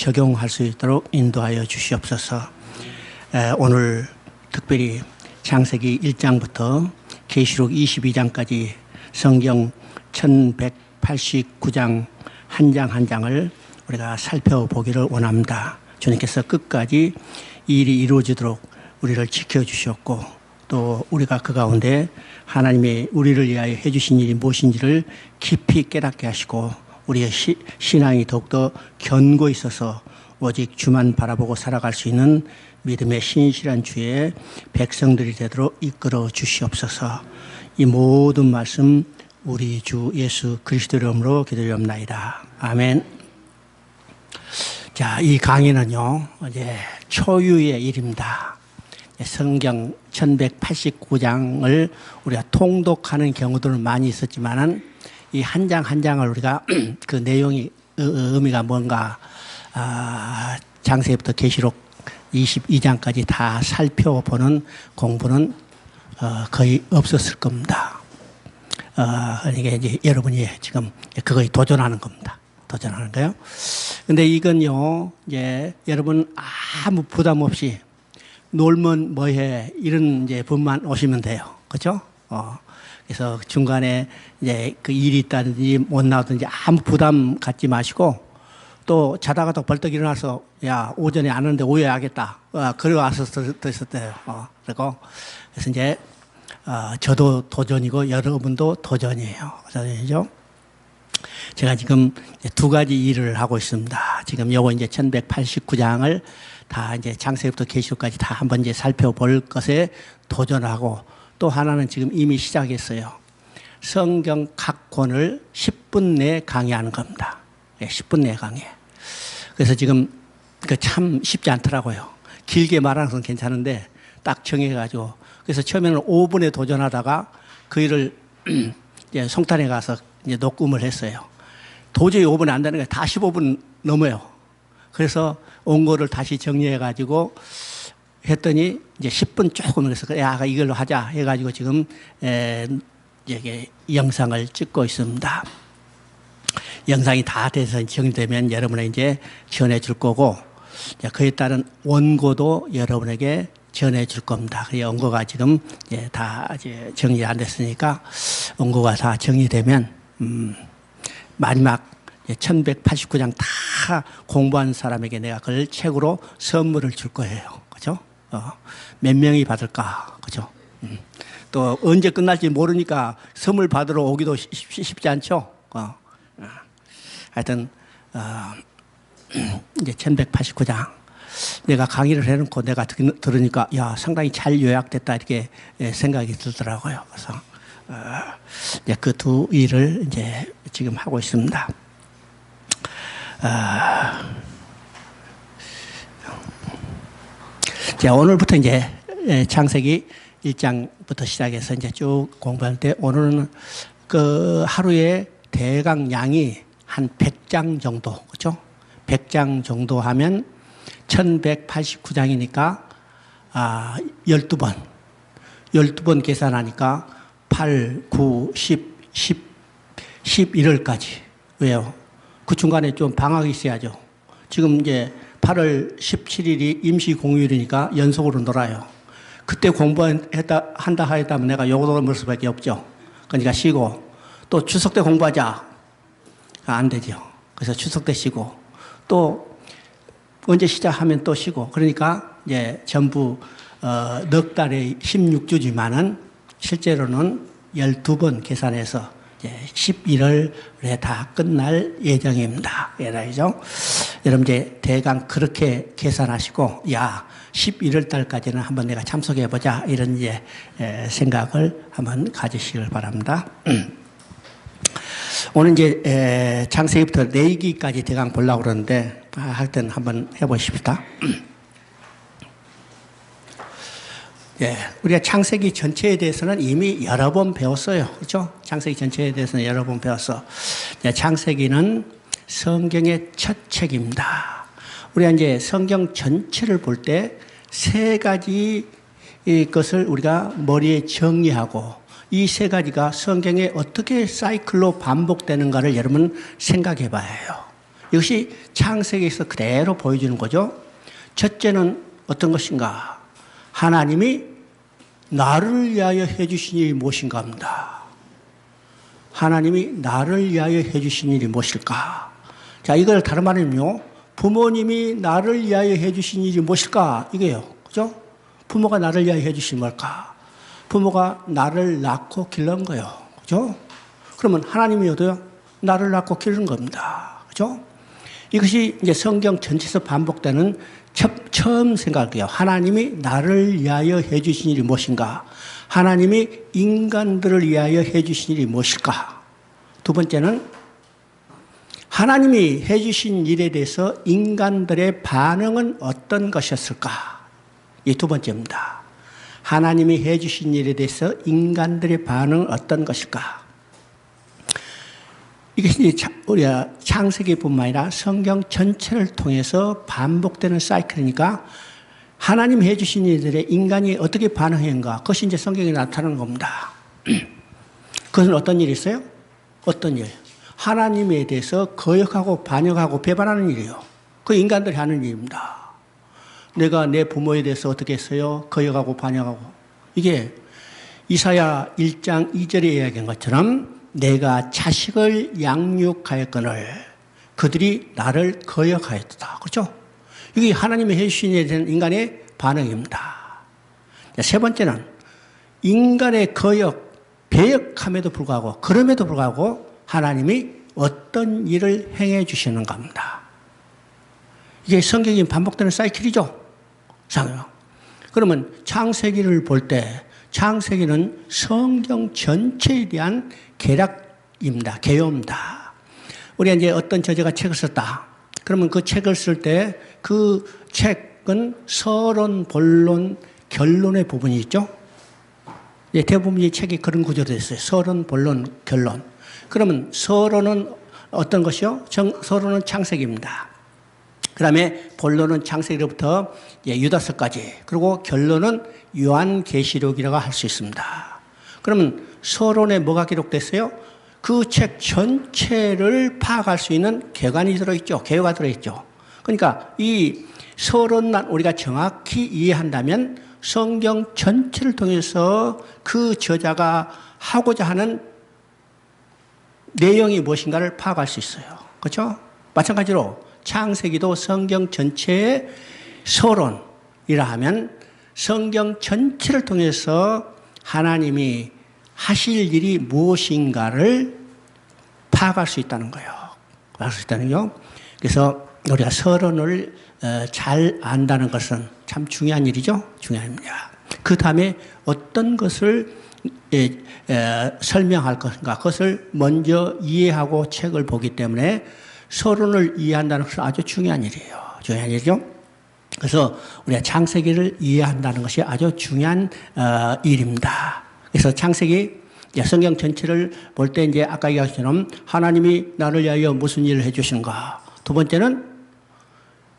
적용할 수 있도록 인도하여 주시옵소서. 오늘 특별히 창세기 1장부터 계시록 22장까지 성경 1189장 한 장 한 장을 우리가 살펴보기를 원합니다. 주님께서 끝까지 이 일이 이루어지도록 우리를 지켜주셨고, 또 우리가 그 가운데 하나님의 우리를 위하여 해주신 일이 무엇인지를 깊이 깨닫게 하시고, 우리의 신앙이 더욱더 견고히 있어서 오직 주만 바라보고 살아갈 수 있는 믿음의 신실한 주의 백성들이 되도록 이끌어 주시옵소서. 이 모든 말씀 우리 주 예수 그리스도 이름으로 기도드리옵나이다. 아멘. 자, 이 강의는요, 이제 초유의 일입니다. 성경 1189장을 우리가 통독하는 경우들은 많이 있었지만은 이 한 장 한 장을 우리가 그 내용이 의미가 뭔가 창세기부터 계시록 22장까지 다 살펴보는 공부는 거의 없었을 겁니다. 그러니까 이제 여러분이 지금 그거에 도전하는 겁니다. 도전하는 거요. 근데 이건요, 이제 여러분 아무 부담 없이 놀면 뭐해 이런 이제 분만 오시면 돼요. 그렇죠? 그래서 중간에 이제 그 일이 있다든지 못 나오든지 아무 부담 갖지 마시고, 또 자다가 또 벌떡 일어나서 야 오전에 안 왔는데 오해하겠다. 그래 와서 있었대요. 그리고 그래서 이제 저도 도전이고 여러분도 도전이에요. 도전이죠. 제가 지금 두 가지 일을 하고 있습니다. 지금 요거 이제 1189장을 다 이제 창세기부터 계시록까지 다 한번 이제 살펴볼 것에 도전하고, 또 하나는 지금 이미 시작했어요. 성경 각 권을 10분 내에 강의하는 겁니다. 10분 내에 강의. 그래서 지금 그 참 쉽지 않더라고요. 길게 말하는 건 괜찮은데 딱 정해가지고, 그래서 처음에는 5분에 도전하다가 그 일을 이제 송탄에 가서 이제 녹음을 했어요. 도저히 5분에 안 되는 거예요. 다 15분 넘어요. 그래서 온 거를 다시 정리해가지고 했더니 이제 10분 조금, 그래서 야 이걸로 하자 해가지고 지금 이게 영상을 찍고 있습니다. 영상이 다 돼서 정리되면 여러분에 이제 전해 줄 거고, 그에 따른 원고도 여러분에게 전해 줄 겁니다. 그 원고가 지금 다 이제 정리 안 됐으니까 원고가 다 정리되면 마지막 1189장 다 공부한 사람에게 내가 그걸 책으로 선물을 줄 거예요. 그죠? 몇 명이 받을까? 그죠? 또 언제 끝날지 모르니까 선물 받으러 오기도 쉽지 않죠? 하여튼, 이제 1189장. 내가 강의를 해놓고 내가 들으니까, 야, 상당히 잘 요약됐다, 이렇게 생각이 들더라고요. 그래서, 이제 그 두 일을 이제 지금 하고 있습니다. 자, 오늘부터 이제 창세기 1장부터 시작해서 이제 쭉 공부할 때, 오늘은 그 하루에 대강 양이 한 100장 정도, 그렇죠? 100장 정도 하면 1189장이니까 12번. 12번 계산하니까 8, 9, 10, 11월까지. 왜요? 그 중간에 좀 방학이 있어야죠. 지금 이제 8월 17일이 임시 공휴일이니까 연속으로 놀아요. 그때 공부한다 하면 내가 요거 놀을 수밖에 없죠. 그러니까 쉬고, 또 추석 때 공부하자. 안 되죠. 그래서 추석 때 쉬고, 또 언제 시작하면 또 쉬고, 그러니까 이제 전부 넉 달에 16주지만은 실제로는 12번 계산해서 이제 11월에 다 끝날 예정입니다. 예라이죠. 여러분 이제 대강 그렇게 계산하시고, 야 11월 달까지는 한번 내가 참석해 보자, 이런 이제 생각을 한번 가지시길 바랍니다. 오늘 이제 창세기부터 레위기까지 대강 보려고 그러는데, 하여튼 한번 해보십시다. 예, 우리가 창세기 전체에 대해서는 이미 여러 번 배웠어요. 그렇죠? 창세기 전체에 대해서는 여러 번 배웠어. 창세기는 성경의 첫 책입니다. 우리가 이제 성경 전체를 볼 때 세 가지 것을 우리가 머리에 정리하고, 이 세 가지가 성경에 어떻게 사이클로 반복되는가를 여러분 생각해 봐야 해요. 이것이 창세기에서 그대로 보여주는 거죠. 첫째는 어떤 것인가? 하나님이 나를 위하여 해주신 일이 무엇인가 합니다. 하나님이 나를 위하여 해주신 일이 무엇일까? 자, 이걸 다른 말은요, 부모님이 나를 위하여 해주신 일이 무엇일까? 이게요. 그죠? 부모가 나를 위하여 해주신 뭘까? 부모가 나를 낳고 기른 거예요. 그죠? 그러면 하나님이 어때요? 나를 낳고 기르는 겁니다. 그죠? 이것이 이제 성경 전체에서 반복되는 처음 생각이에요. 하나님이 나를 위하여 해주신 일이 무엇인가? 하나님이 인간들을 위하여 해주신 일이 무엇일까? 두 번째는 하나님이 해주신 일에 대해서 인간들의 반응은 어떤 것이었을까? 이 두 번째입니다. 하나님이 해주신 일에 대해서 인간들의 반응은 어떤 것일까? 이것이 우리가 창세기뿐만 아니라 성경 전체를 통해서 반복되는 사이클이니까 하나님 해주신 일들에 인간이 어떻게 반응했는가? 그것이 이제 성경에 나타나는 겁니다. 그것은 어떤 일이 있어요? 어떤 일? 하나님에 대해서 거역하고 반역하고 배반하는 일이에요. 그 인간들이 하는 일입니다. 내가 내 부모에 대해서 어떻게 했어요? 거역하고 반역하고. 이게 이사야 1장 2절에 이야기한 것처럼 내가 자식을 양육하였거늘 그들이 나를 거역하였다. 그렇죠? 이게 하나님의 해주신 일에 대한 인간의 반응입니다. 세 번째는 인간의 거역, 배역함에도 불구하고 그럼에도 불구하고 하나님이 어떤 일을 행해 주시는가 합니다. 이게 성경이 반복되는 사이클이죠. 그러면 창세기를 볼 때 창세기는 성경 전체에 대한 개략입니다. 개요입니다. 우리가 이제 어떤 저자가 책을 썼다. 그러면 그 책을 쓸 때 그 책은 서론, 본론, 결론의 부분이 있죠. 대부분 이 책이 그런 구조로 되어 있어요. 서론, 본론, 결론. 그러면 서론은 어떤 것이요? 서론은 창세기입니다. 그 다음에 본론은 창세기로부터 유다서까지, 그리고 결론은 요한계시록이라고 할 수 있습니다. 그러면 서론에 뭐가 기록됐어요? 그 책 전체를 파악할 수 있는 개관이 들어있죠. 개요가 들어있죠. 그러니까 이 서론만 우리가 정확히 이해한다면 성경 전체를 통해서 그 저자가 하고자 하는 내용이 무엇인가를 파악할 수 있어요. 그렇죠? 마찬가지로 창세기도 성경 전체의 서론이라 하면 성경 전체를 통해서 하나님이 하실 일이 무엇인가를 파악할 수 있다는 거예요. 파악할 수 있다는 거요. 그래서 우리가 서론을 잘 안다는 것은 참 중요한 일이죠. 중요한 일입니다. 그 다음에 어떤 것을 설명할 것인가, 그것을 먼저 이해하고 책을 보기 때문에 서론을 이해한다는 것은 아주 중요한 일이에요. 중요한 일이죠. 그래서 우리가 창세기를 이해한다는 것이 아주 중요한 일입니다. 그래서 창세기 성경 전체를 볼 때 이제 아까 얘기한 것처럼 하나님이 나를 위하여 무슨 일을 해주시는가. 두 번째는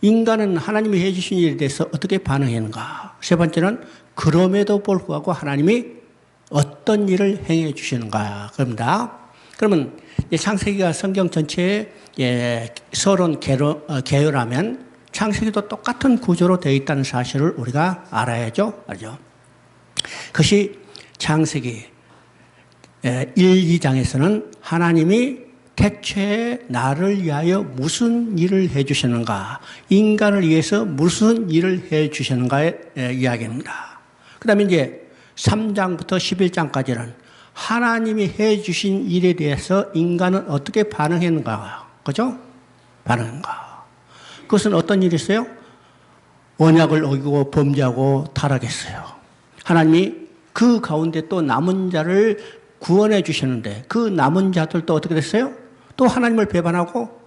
인간은 하나님이 해주신 일에 대해서 어떻게 반응했는가. 세 번째는 그럼에도 불구하고 하나님이 어떤 일을 행해 주시는가. 그럽니다. 그러면 창세기가 성경 전체의 서론 개요라면 창세기도 똑같은 구조로 되어 있다는 사실을 우리가 알아야죠. 알죠? 그것이 창세기 1, 2장에서는 하나님이 태초에 나를 위하여 무슨 일을 해 주시는가, 인간을 위해서 무슨 일을 해 주시는가의 이야기입니다. 그 다음에 이제 3장부터 11장까지는 하나님이 해 주신 일에 대해서 인간은 어떻게 반응했는가. 그죠? 반응인가. 그것은 어떤 일이 있어요? 언약을 어기고 범죄하고 타락했어요. 하나님이 그 가운데 또 남은 자를 구원해 주시는데 그 남은 자들도 어떻게 됐어요? 또 하나님을 배반하고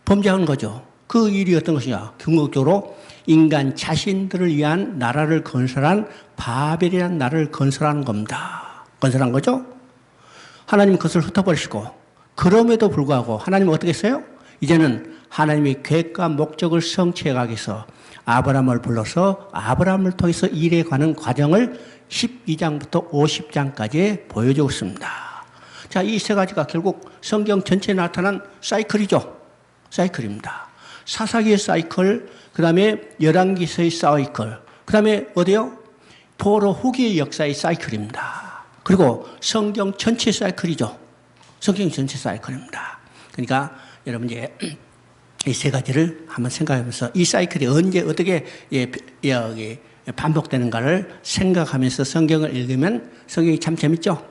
범죄한 거죠. 그 일이 어떤 것이냐. 궁극적으로 인간 자신들을 위한 나라를 건설한 바벨이라는 나라를 건설하는 겁니다. 건설한 거죠. 하나님 그것을 흩어버리시고 그럼에도 불구하고 하나님은 어떻게 했어요? 이제는 하나님의 계획과 목적을 성취해 가기 위해서 아브라함을 불러서 아브라함을 통해서 일에 가는 과정을 12장부터 50장까지 보여주고 있습니다. 자, 이 세 가지가 결국 성경 전체에 나타난 사이클이죠. 사이클입니다. 사사기의 사이클, 그 다음에 열왕기서의 사이클, 그 다음에 어디요? 포로 후기의 역사의 사이클입니다. 그리고 성경 전체 사이클이죠. 성경 전체 사이클입니다. 그러니까 여러분 이제 이 세 가지를 한번 생각하면서 이 사이클이 언제 어떻게 반복되는가를 생각하면서 성경을 읽으면 성경이 참 재밌죠?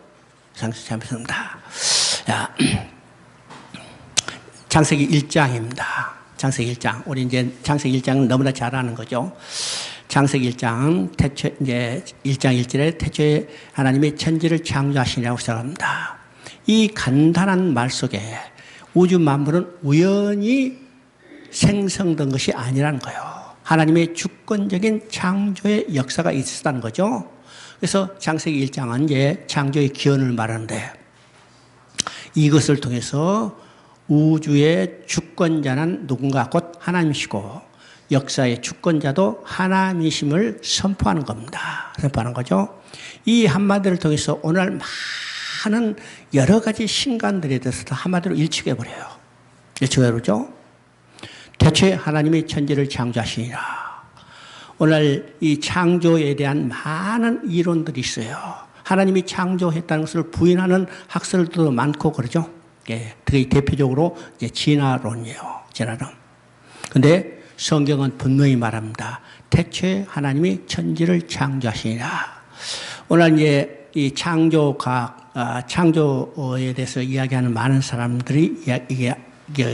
참 재밌습니다. 창세기 1장입니다. 창세기 1장. 우리 이제 창세기 1장은 너무나 잘 아는 거죠. 창세기 1장, 이제 1장 1절에 태초에 하나님이 천지를 창조하시니라고 시작합니다. 이 간단한 말 속에 우주 만물은 우연히 생성된 것이 아니라는 거예요. 하나님의 주권적인 창조의 역사가 있었다는 거죠. 그래서 창세기 1장은 이제 창조의 기원을 말하는데 이것을 통해서 우주의 주권자는 누군가 곧 하나님이시고 역사의 주권자도 하나님이심을 선포하는 겁니다. 선포하는 거죠. 이 한마디를 통해서 오늘 많은 여러 가지 신간들에 대해서도 한마디로 일축해버려요. 일축해버리죠. 태초에 하나님이 천지를 창조하시니라. 오늘 이 창조에 대한 많은 이론들이 있어요. 하나님이 창조했다는 것을 부인하는 학설들도 많고 그러죠. 예, 그게 대표적으로 이제 진화론이에요. 진화론. 근데 성경은 분명히 말합니다. 태초에 하나님이 천지를 창조하시니라. 오늘 이제 이 창조에 대해서 이야기하는 많은 사람들이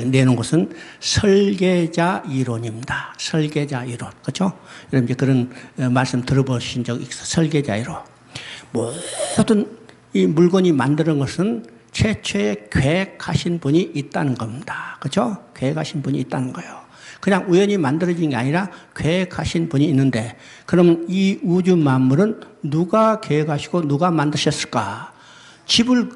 내놓은 것은 설계자 이론입니다. 설계자 이론. 그렇죠? 여러분 이제 그런 말씀 들어보신 적 있어요. 설계자 이론. 모든 이 물건이 만드는 것은 최초에 계획하신 분이 있다는 겁니다. 그렇죠? 계획하신 분이 있다는 거예요. 그냥 우연히 만들어진 게 아니라 계획하신 분이 있는데 그럼 이 우주 만물은 누가 계획하시고 누가 만드셨을까? 집을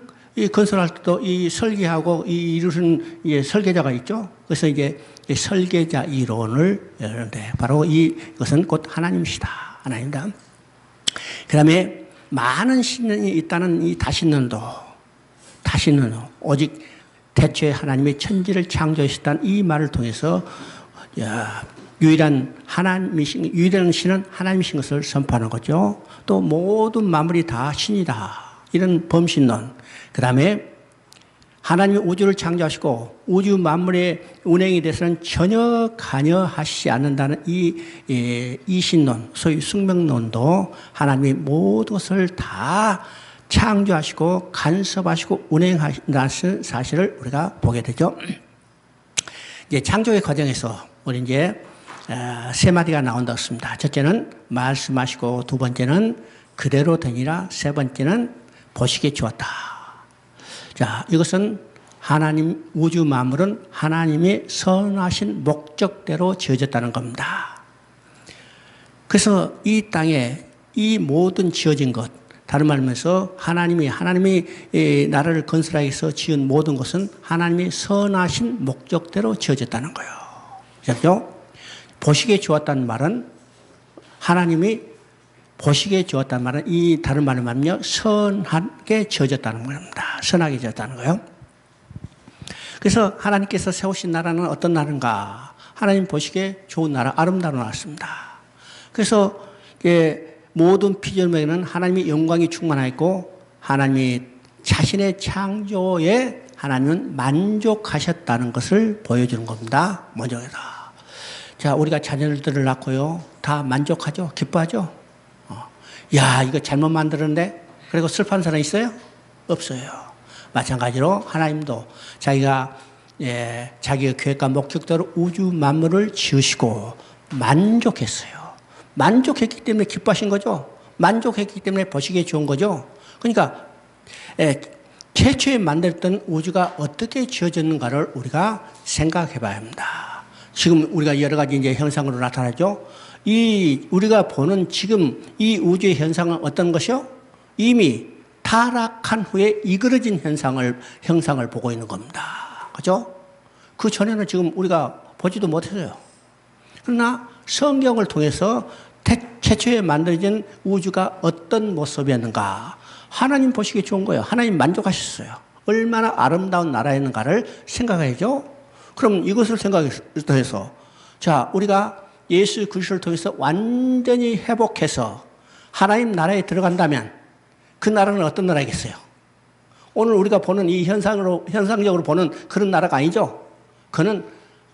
건설할 때도 이 설계하고 이 이루는 설계자가 있죠. 그래서 이제 설계자 이론을 여는데 바로 이것은 곧 하나님이시다. 하나님이다. 그 다음에 많은 신이 있다는 이 다신론도 오직 태초에 하나님이 천지를 창조하셨다는 이 말을 통해서 유일한 신은 하나님이신 것을 선포하는 거죠. 또 모든 만물이 다 신이다. 이런 범신론. 그 다음에 하나님이 우주를 창조하시고 우주 만물의 운행에 대해서는 전혀 관여하시지 않는다는 이 신론, 소위 숙명론도 하나님이 모든 것을 다 창조하시고 간섭하시고 운행하시는 사실을 우리가 보게 되죠. 이제 창조의 과정에서 우리 이제 세 마디가 나온다고 했습니다. 첫째는 말씀하시고 두 번째는 그대로 되니라 세 번째는 보시기에 주었다. 자, 이것은 하나님 우주 만물은 하나님의 선하신 목적대로 지어졌다는 겁니다. 그래서 이 땅에 이 모든 지어진 것 다른 말하면서 하나님이 나라를 건설하기 위해서 지은 모든 것은 하나님의 선하신 목적대로 지어졌다는 거예요. 그렇죠? 보시기에 주었다는 말은 하나님이 보시기에 주었다는 말은 이 다른 말을 말하면 선하게 지어졌다는 겁니다. 선하게 지었다는 거예요. 그래서 하나님께서 세우신 나라는 어떤 나라인가? 하나님 보시기에 좋은 나라, 아름다운 나라였습니다. 그래서 모든 피조물에게는 하나님의 영광이 충만하여 있고 하나님이 자신의 창조에 하나님은 만족하셨다는 것을 보여주는 겁니다. 먼저다. 자, 우리가 자녀들을 낳고요. 다 만족하죠? 기뻐하죠? 야, 이거 잘못 만들었는데? 그리고 슬퍼하는 사람 있어요? 없어요. 마찬가지로 하나님도 자기가 자기의 계획과 목적대로 우주 만물을 지으시고 만족했어요. 만족했기 때문에 기뻐하신 거죠. 만족했기 때문에 보시기에 좋은 거죠. 그러니까 최초에 만들었던 우주가 어떻게 지어졌는가를 우리가 생각해 봐야 합니다. 지금 우리가 여러 가지 이제 현상으로 나타나죠. 우리가 보는 지금 이 우주의 현상은 어떤 것이요? 이미 타락한 후에 이그러진 형상을 보고 있는 겁니다. 그죠? 그 전에는 지금 우리가 보지도 못했어요. 그러나 성경을 통해서 최초에 만들어진 우주가 어떤 모습이었는가? 하나님 보시기에 좋은 거예요. 하나님 만족하셨어요. 얼마나 아름다운 나라였는가를 생각해야죠. 그럼 이것을 생각해서 자, 우리가 예수 그리스도를 통해서 완전히 회복해서 하나님 나라에 들어간다면 그 나라는 어떤 나라이겠어요? 오늘 우리가 보는 이 현상적으로 보는 그런 나라가 아니죠. 그는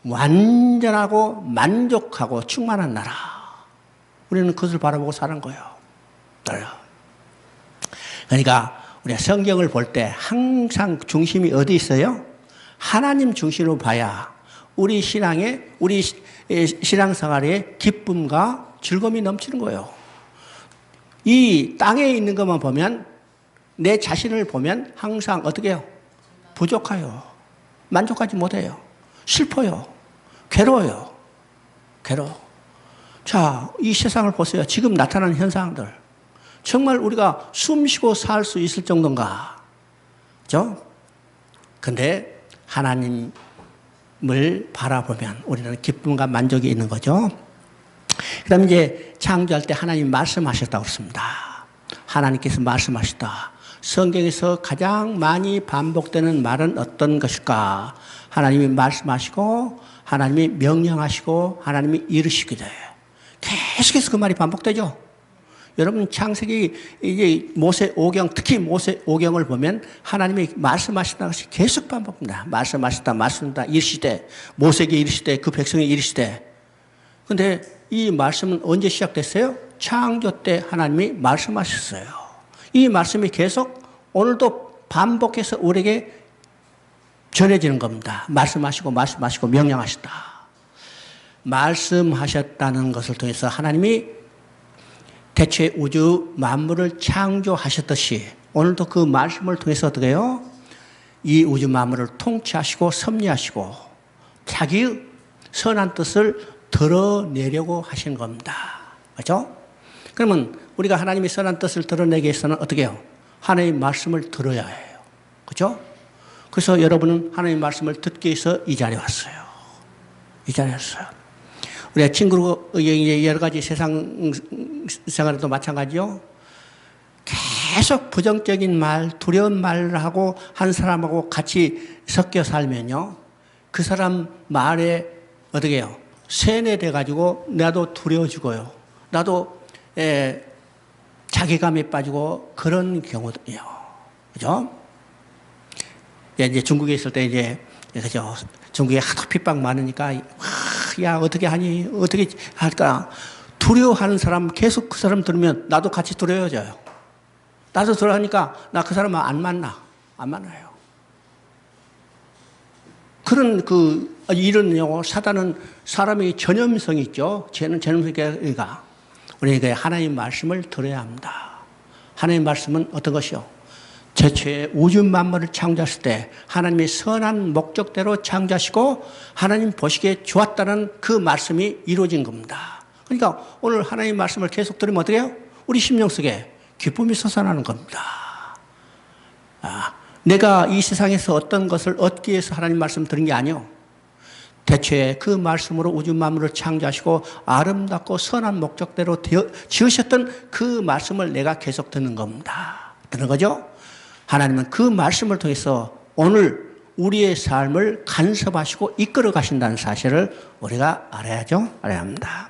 완전하고 만족하고 충만한 나라. 우리는 그것을 바라보고 사는 거예요. 그러니까 우리가 성경을 볼 때 항상 중심이 어디 있어요? 하나님 중심으로 봐야 우리 신앙생활에 기쁨과 즐거움이 넘치는 거예요. 이 땅에 있는 것만 보면 내 자신을 보면 항상 어떻게 해요? 부족해요. 만족하지 못해요. 슬퍼요. 괴로워요. 괴로워. 자, 이 세상을 보세요. 지금 나타나는 현상들. 정말 우리가 숨 쉬고 살 수 있을 정도인가? 그죠? 근데 하나님을 바라보면 우리는 기쁨과 만족이 있는 거죠. 그 다음에 이제 창조할 때 하나님 말씀하셨다고 그랬습니다. 하나님께서 말씀하셨다. 성경에서 가장 많이 반복되는 말은 어떤 것일까? 하나님이 말씀하시고, 하나님이 명령하시고, 하나님이 이루시기도 해요. 계속해서 그 말이 반복되죠. 여러분 창세기 이제 모세오경, 특히 모세오경을 보면 하나님이 말씀하시다는 것이 계속 반복됩니다. 말씀하시다 이르시되, 모세에게 이르시되, 그 백성이 이르시되. 근데 이 말씀은 언제 시작됐어요? 창조 때 하나님이 말씀하셨어요. 이 말씀이 계속 오늘도 반복해서 우리에게 전해지는 겁니다. 말씀하시고 명령하셨다. 말씀하셨다는 것을 통해서 하나님이 대체 우주 만물을 창조하셨듯이 오늘도 그 말씀을 통해서 어떻게 해요? 이 우주 만물을 통치하시고 섭리하시고 자기의 선한 뜻을 드러내려고 하시는 겁니다. 그렇죠? 그러면 우리가 하나님의 선한 뜻을 드러내기 위해서는 어떻게 해요? 하나님의 말씀을 들어야 해요. 그렇죠? 그래서 여러분은 하나님의 말씀을 듣기 위해서 이 자리에 왔어요. 이 자리에 왔어요. 우리가 친구로 여러 가지 세상 생활에도 마찬가지요. 계속 부정적인 말, 두려운 말을 하고 한 사람하고 같이 섞여 살면요. 그 사람 말에 어떻게 해요? 세뇌돼가지고 나도 두려워지고요. 나도 자괴감에 빠지고 그런 경우도요. 그죠? 이제 중국에 있을 때 그죠? 중국에 하도 핍박 많으니까 야 어떻게 하니 어떻게 할까 두려워하는 사람 계속 그 사람 들으면 나도 같이 두려워져요. 나도 두려워하니까 나 그 사람 안 만나요. 그런 이런요 사단은 사람의 전염성이 있죠. 쟤는 전염성이니까 우리가 하나님의 말씀을 들어야 합니다. 하나님의 말씀은 어떤 것이요? 최초의 우주 만물을 창조하실 때 하나님의 선한 목적대로 창조하시고 하나님 보시기에 좋았다는 그 말씀이 이루어진 겁니다. 그러니까 오늘 하나님의 말씀을 계속 들으면 어떻게 해요? 우리 심령 속에 기쁨이 솟아나는 겁니다. 내가 이 세상에서 어떤 것을 얻기 위해서 하나님 말씀 들은 게 아니요. 대초에 그 말씀으로 우주 만물을 창조하시고 아름답고 선한 목적대로 지으셨던 그 말씀을 내가 계속 듣는 겁니다. 듣는 거죠? 하나님은 그 말씀을 통해서 오늘 우리의 삶을 간섭하시고 이끌어 가신다는 사실을 우리가 알아야 합니다.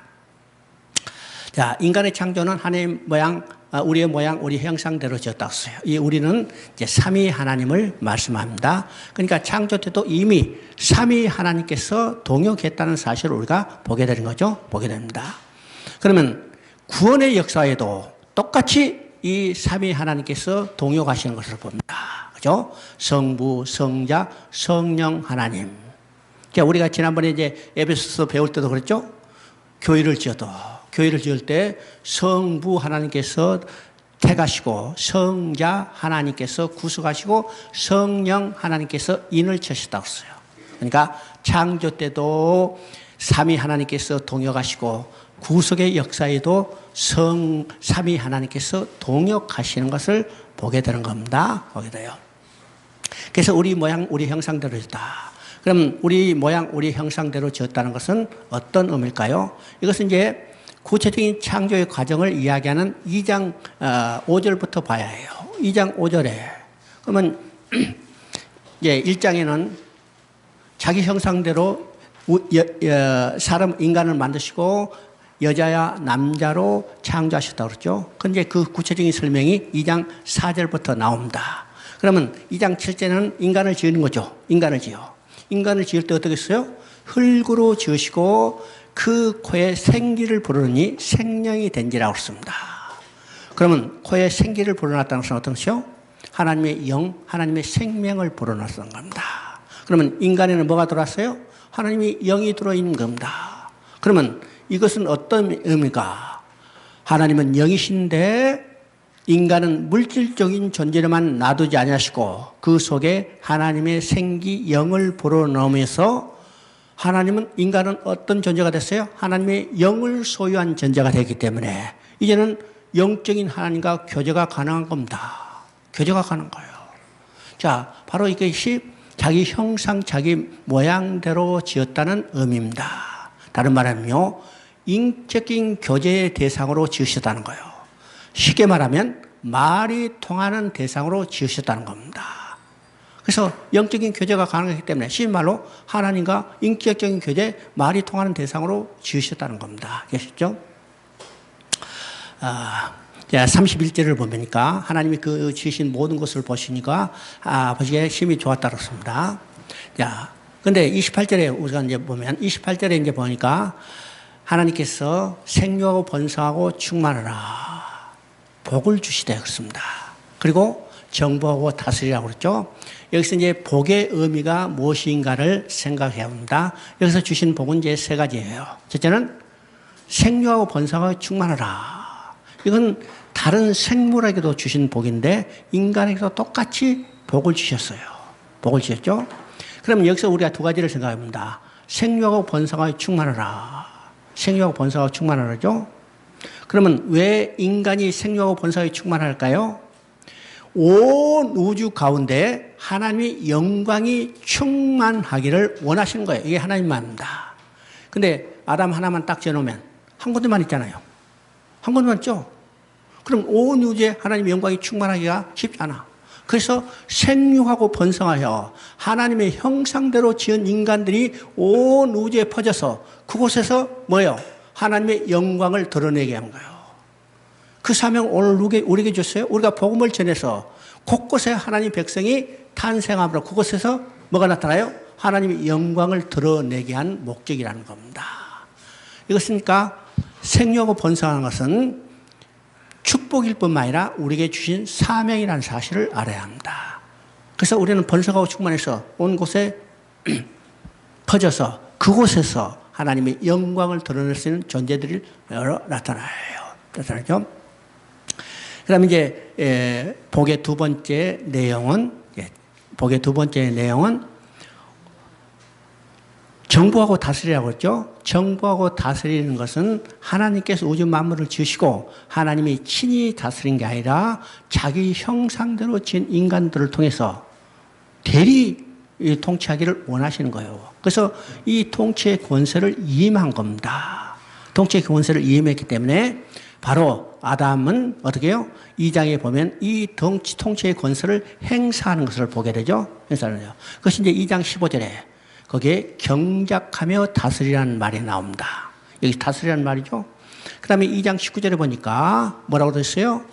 자, 인간의 창조는 하나님 모양, 우리의 모양, 우리 형상대로 지었다고 했어요. 이 우리는 이제 삼위 하나님을 말씀합니다. 그러니까 창조 때도 이미 삼위 하나님께서 동역했다는 사실을 우리가 보게 되는 거죠. 보게 됩니다. 그러면 구원의 역사에도 똑같이 이 삼위 하나님께서 동역하시는 것을 봅니다. 그죠? 성부, 성자, 성령 하나님. 자, 우리가 지난번에 이제 에베소서 배울 때도 그랬죠? 교회를 지을 때 성부 하나님께서 택하시고 성자 하나님께서 구속하시고 성령 하나님께서 인을 쳐셨다고 했어요. 그러니까 창조 때도 삼위 하나님께서 동역하시고 구속의 역사에도 삼위 하나님께서 동역하시는 것을 보게 되는 겁니다. 보게 돼요. 그래서 우리 모양, 우리 형상대로 지었다. 그럼 우리 모양, 우리 형상대로 지었다는 것은 어떤 의미일까요? 이것은 이제 구체적인 창조의 과정을 이야기하는 2장 5절부터 봐야 해요. 2장 5절에. 그러면 이제 1장에는 자기 형상대로 사람 인간을 만드시고 여자야 남자로 창조하셨다고 그랬죠. 근데 그 구체적인 설명이 2장 4절부터 나옵니다. 그러면 2장 7절에는 인간을 지으는 거죠. 인간을 지어. 인간을 지을 때 어떻게 했어요? 흙으로 지으시고 그 코에 생기를 불어넣으니 생명이 된지라고 했습니다. 그러면 코에 생기를 불어넣었다는 것은 어떤 것이요? 하나님의 영, 하나님의 생명을 불어넣었던 겁니다. 그러면 인간에는 뭐가 들어왔어요? 하나님의 영이 들어있는 겁니다. 그러면 이것은 어떤 의미가? 하나님은 영이신데 인간은 물질적인 존재로만 놔두지 아니하시고 그 속에 하나님의 생기 영을 불어넣으면서 하나님은 인간은 어떤 존재가 됐어요? 하나님의 영을 소유한 존재가 되기 때문에 이제는 영적인 하나님과 교제가 가능한 겁니다. 교제가 가능한 거예요. 자, 바로 이것이 자기 형상, 자기 모양대로 지었다는 의미입니다. 다른 말하면요, 인격적인 교제의 대상으로 지으셨다는 거예요. 쉽게 말하면 말이 통하는 대상으로 지으셨다는 겁니다. 그래서 영적인 교제가 가능하기 때문에 쉽은 말로 하나님과 인격적인 교제, 말이 통하는 대상으로 지으셨다는 겁니다. 아시죠? 31절을 보니까 하나님이 그 지으신 모든 것을 보시니까 보시기에 힘이 좋았다고 했습니다. 자, 근데 28절에 우리가 이제 보면 28절에 이제 보니까 하나님께서 생육하고 번성하고 충만하라 복을 주시되 그렇습니다. 그리고 정복하고 다스리라고 그랬죠. 여기서 이제 복의 의미가 무엇인가를 생각해야 합니다. 여기서 주신 복은 이제 세 가지예요. 첫째는 생육하고 번성하고 충만하라. 이건 다른 생물에게도 주신 복인데 인간에게도 똑같이 복을 주셨어요. 복을 주셨죠. 그럼 여기서 우리가 두 가지를 생각합니다. 생육하고 번성하고 충만하라. 생육하고 번성하고 충만하라죠. 그러면 왜 인간이 생육하고 번성하고 충만할까요? 온 우주 가운데 하나님의 영광이 충만하기를 원하시는 거예요. 이게 하나님 마음입니다. 근데 아담 하나만 딱 지어놓으면 한 군데만 있잖아요. 한 군데만 있죠. 그럼 온 우주에 하나님의 영광이 충만하기가 쉽지 않아. 그래서 생육하고 번성하여 하나님의 형상대로 지은 인간들이 온 우주에 퍼져서 그곳에서 뭐예요? 하나님의 영광을 드러내게 한 거예요. 그 사명 오늘 우리에게 줬어요. 우리가 복음을 전해서 곳곳에 하나님 백성이 탄생함으로 그곳에서 뭐가 나타나요? 하나님의 영광을 드러내게 한 목적이라는 겁니다. 이것이니까 생육하고 번성하는 것은 축복일 뿐만 아니라 우리에게 주신 사명이라는 사실을 알아야 합니다. 그래서 우리는 번성하고 충만해서 온 곳에 퍼져서 그곳에서 하나님의 영광을 드러낼 수 있는 존재들이 나타나죠. 그럼 이제 복의 두 번째 내용은 정부하고 다스리라고 했죠. 정부하고 다스리는 것은 하나님께서 우주 만물을 지으시고 하나님이 친히 다스린 게 아니라 자기 형상대로 지은 인간들을 통해서 대리 통치하기를 원하시는 거예요. 그래서 이 통치의 권세를 이임한 겁니다. 통치의 권세를 이임했기 때문에 바로 아담은 어떻게 해요? 2장에 보면 이 통치의 권세를 행사하는 것을 보게 되죠. 행사하는 거예요. 그것이 이제 2장 15절에 거기에 경작하며 다스리라는 말이 나옵니다. 여기 다스리라는 말이죠. 그 다음에 2장 19절에 보니까 뭐라고 됐어요?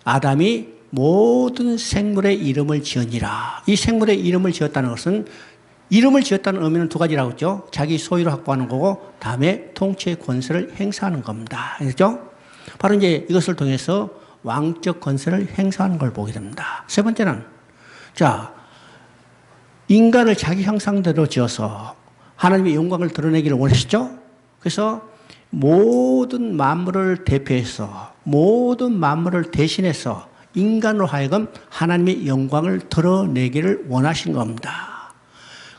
아담이 모든 생물의 이름을 지으니라. 이 생물의 이름을 지었다는 것은 이름을 지었다는 의미는 두 가지라고 했죠. 자기 소유로 확보하는 거고 다음에 통치의 권세를 행사하는 겁니다. 그렇죠? 바로 이제 이것을 통해서 왕적 권세를 행사하는 걸 보게 됩니다. 세 번째는 인간을 자기 형상대로 지어서 하나님의 영광을 드러내기를 원하시죠. 그래서 모든 만물을 대표해서 모든 만물을 대신해서 인간으로 하여금 하나님의 영광을 드러내기를 원하신 겁니다.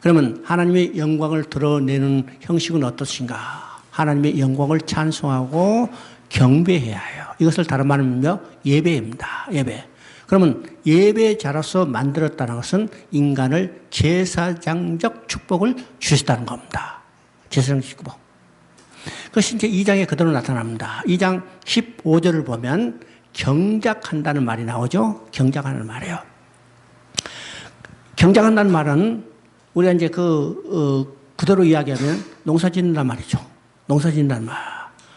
그러면 하나님의 영광을 드러내는 형식은 어떠신가? 하나님의 영광을 찬송하고 경배해야 해요. 이것을 다른 말로 예배입니다. 예배. 그러면 예배자로서 만들었다는 것은 인간을 제사장적 축복을 주셨다는 겁니다. 제사장적 축복. 그것이 이제 2장에 그대로 나타납니다. 2장 15절을 보면 경작한다는 말이 나오죠. 경작하는 말이에요. 경작한다는 말은 우리가 이제 그대로 이야기하면 농사 짓는단 말이죠. 농사 짓는단 말.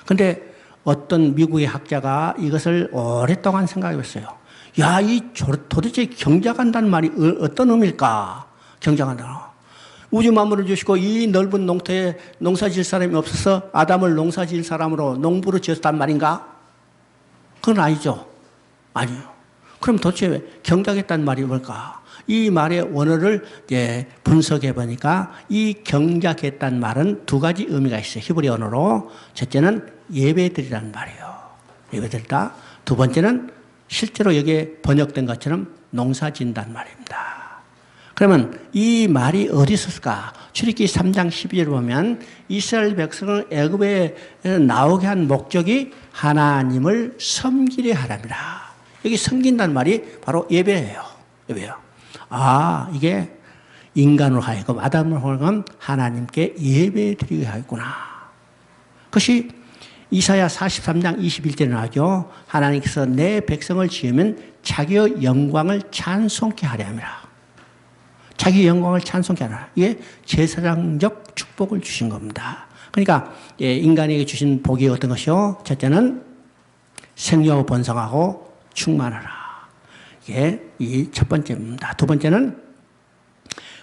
근데 어떤 미국의 학자가 이것을 오랫동안 생각해 봤어요. 야, 도대체 경작한다는 말이 어떤 의미일까? 경작한다. 우주 만물을 주시고 이 넓은 농토에 농사 지을 사람이 없어서 아담을 농사 지을 사람으로 농부로 지었단 말인가? 그건 아니죠. 아니요. 그럼 도대체 경작했다는 말이 뭘까? 이 말의 원어를 이제 분석해 보니까 이 경작했다는 말은 두 가지 의미가 있어요. 히브리 언어로. 첫째는 예배드리라는 말이에요. 예배드리다. 두 번째는 실제로 여기에 번역된 것처럼 농사 짓는다는 말입니다. 그러면 이 말이 어디 있었을까? 출애굽기 3장 12절을 보면 이스라엘 백성을 애굽에 나오게 한 목적이 하나님을 섬기려 하랍니다. 여기 섬긴다는 말이 바로 예배예요. 예배요. 아, 이게 인간으로 하여금 아담을 하여금 하나님께 예배드리게 하였구나. 그것이 이사야 43장 21절에 나오죠. 하나님께서 내 백성을 지으면 자기의 영광을 찬송케 하려 함이라. 자기 영광을 찬송케 하라. 이게 제사장적 축복을 주신 겁니다. 그러니까 인간에게 주신 복이 어떤 것이요? 첫째는 생육하고 번성하고 충만하라. 이게 이 첫 번째입니다. 두 번째는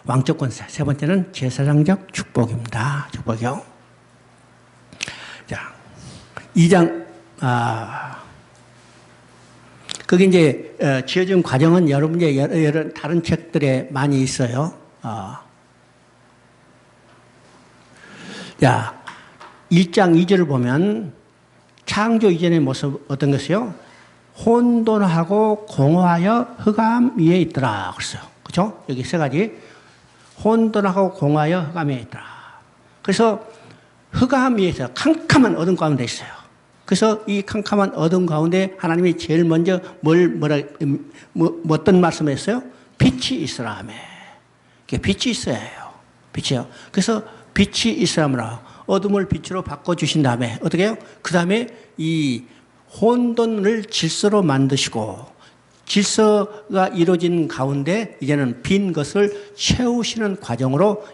왕적 권세. 세 번째는 제사장적 축복입니다. 축복이요. 자, 2장, 그게 이제, 지어진 과정은 여러분의 여러 다른 책들에 많이 있어요. 자, 1장 2절을 보면 창조 이전의 모습 어떤 것이요? 혼돈하고 공허하여 흑암 위에 있더라. 그랬어요. 그죠? 여기 세 가지. 혼돈하고 공허하여 흑암 위에 있더라. 그래서 흑암 위에서 캄캄한 어둠 가운데 있어요. 그래서 이 캄캄한 어둠 가운데 하나님이 제일 먼저 어떤 말씀을 했어요? 빛이 있으라 하며. 빛이 있어야 해요. 빛이요. 그래서 빛이 있어야 하므라. 어둠을 빛으로 바꿔주신 다음에 어떻게 해요? 그 다음에 이 혼돈을 질서로 만드시고 질서가 이루어진 가운데 이제는 빈 것을 채우시는 과정으로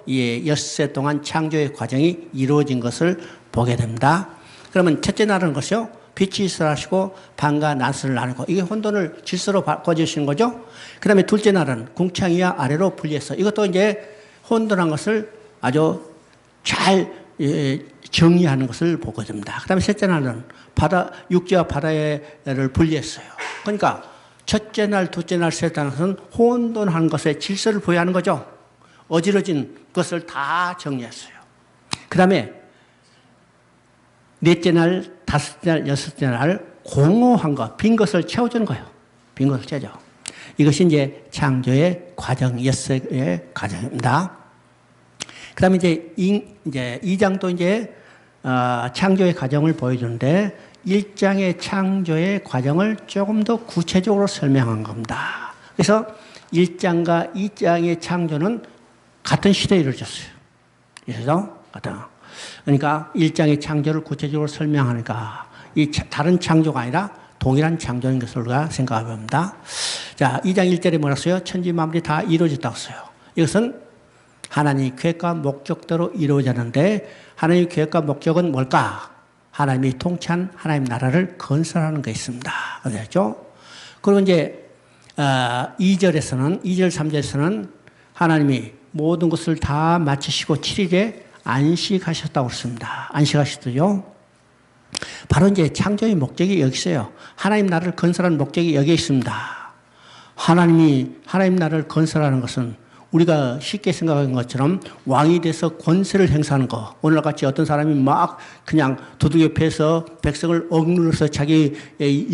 엿새 동안 창조의 과정이 이루어진 것을 보게 됩니다. 그러면 첫째 날은 것이요. 빛이 있으라 하시고 밤과 낮을 나누고 이게 혼돈을 질서로 바꿔주시는 거죠. 그 다음에 둘째 날은 궁창 위와 아래로 분리해서 이것도 이제 혼돈한 것을 아주 잘 정리하는 것을 보게 됩니다. 그 다음에 셋째 날은 육지와 바다를 분리했어요. 그러니까 첫째 날, 둘째 날, 셋째 날은 혼돈한 것의 질서를 보여하는 거죠. 어지러진 것을 다 정리했어요. 그 다음에 넷째 날, 다섯째 날, 여섯째 날 공허한 것, 빈 것을 채워주는 거예요. 빈 것을 채워줘. 이것이 이제 창조의 과정, 엿새의 과정입니다. 그 다음에 이제 2장도 이제 창조의 과정을 보여주는데 1장의 창조의 과정을 조금 더 구체적으로 설명한 겁니다. 그래서 1장과 2장의 창조는 같은 시대에 이루어졌어요. 그래서 그러니까 1장의 창조를 구체적으로 설명하니까 이 다른 창조가 아니라 동일한 창조인 것을 우리가 생각해 봅니다. 자, 2장 1절에 뭐라 써요? 천지 만물이 다 이루어졌다고 써요. 이것은 하나님의 계획과 목적대로 이루어졌는데 하나님의 계획과 목적은 뭘까? 하나님이 통치한 하나님 나라를 건설하는 게 있습니다. 그렇죠? 그리고 이제 2절에서는 2절 3절에서는 하나님이 모든 것을 다 마치시고 7일에 안식하셨다고 했습니다. 안식하셨죠? 바로 이제 창조의 목적이 여기 있어요. 하나님 나라를 건설하는 목적이 여기에 있습니다. 하나님이 하나님 나라를 건설하는 것은 우리가 쉽게 생각하는 것처럼 왕이 돼서 권세를 행사하는 거. 오늘같이 어떤 사람이 막 그냥 도둑 옆에서 백성을 억눌러서 자기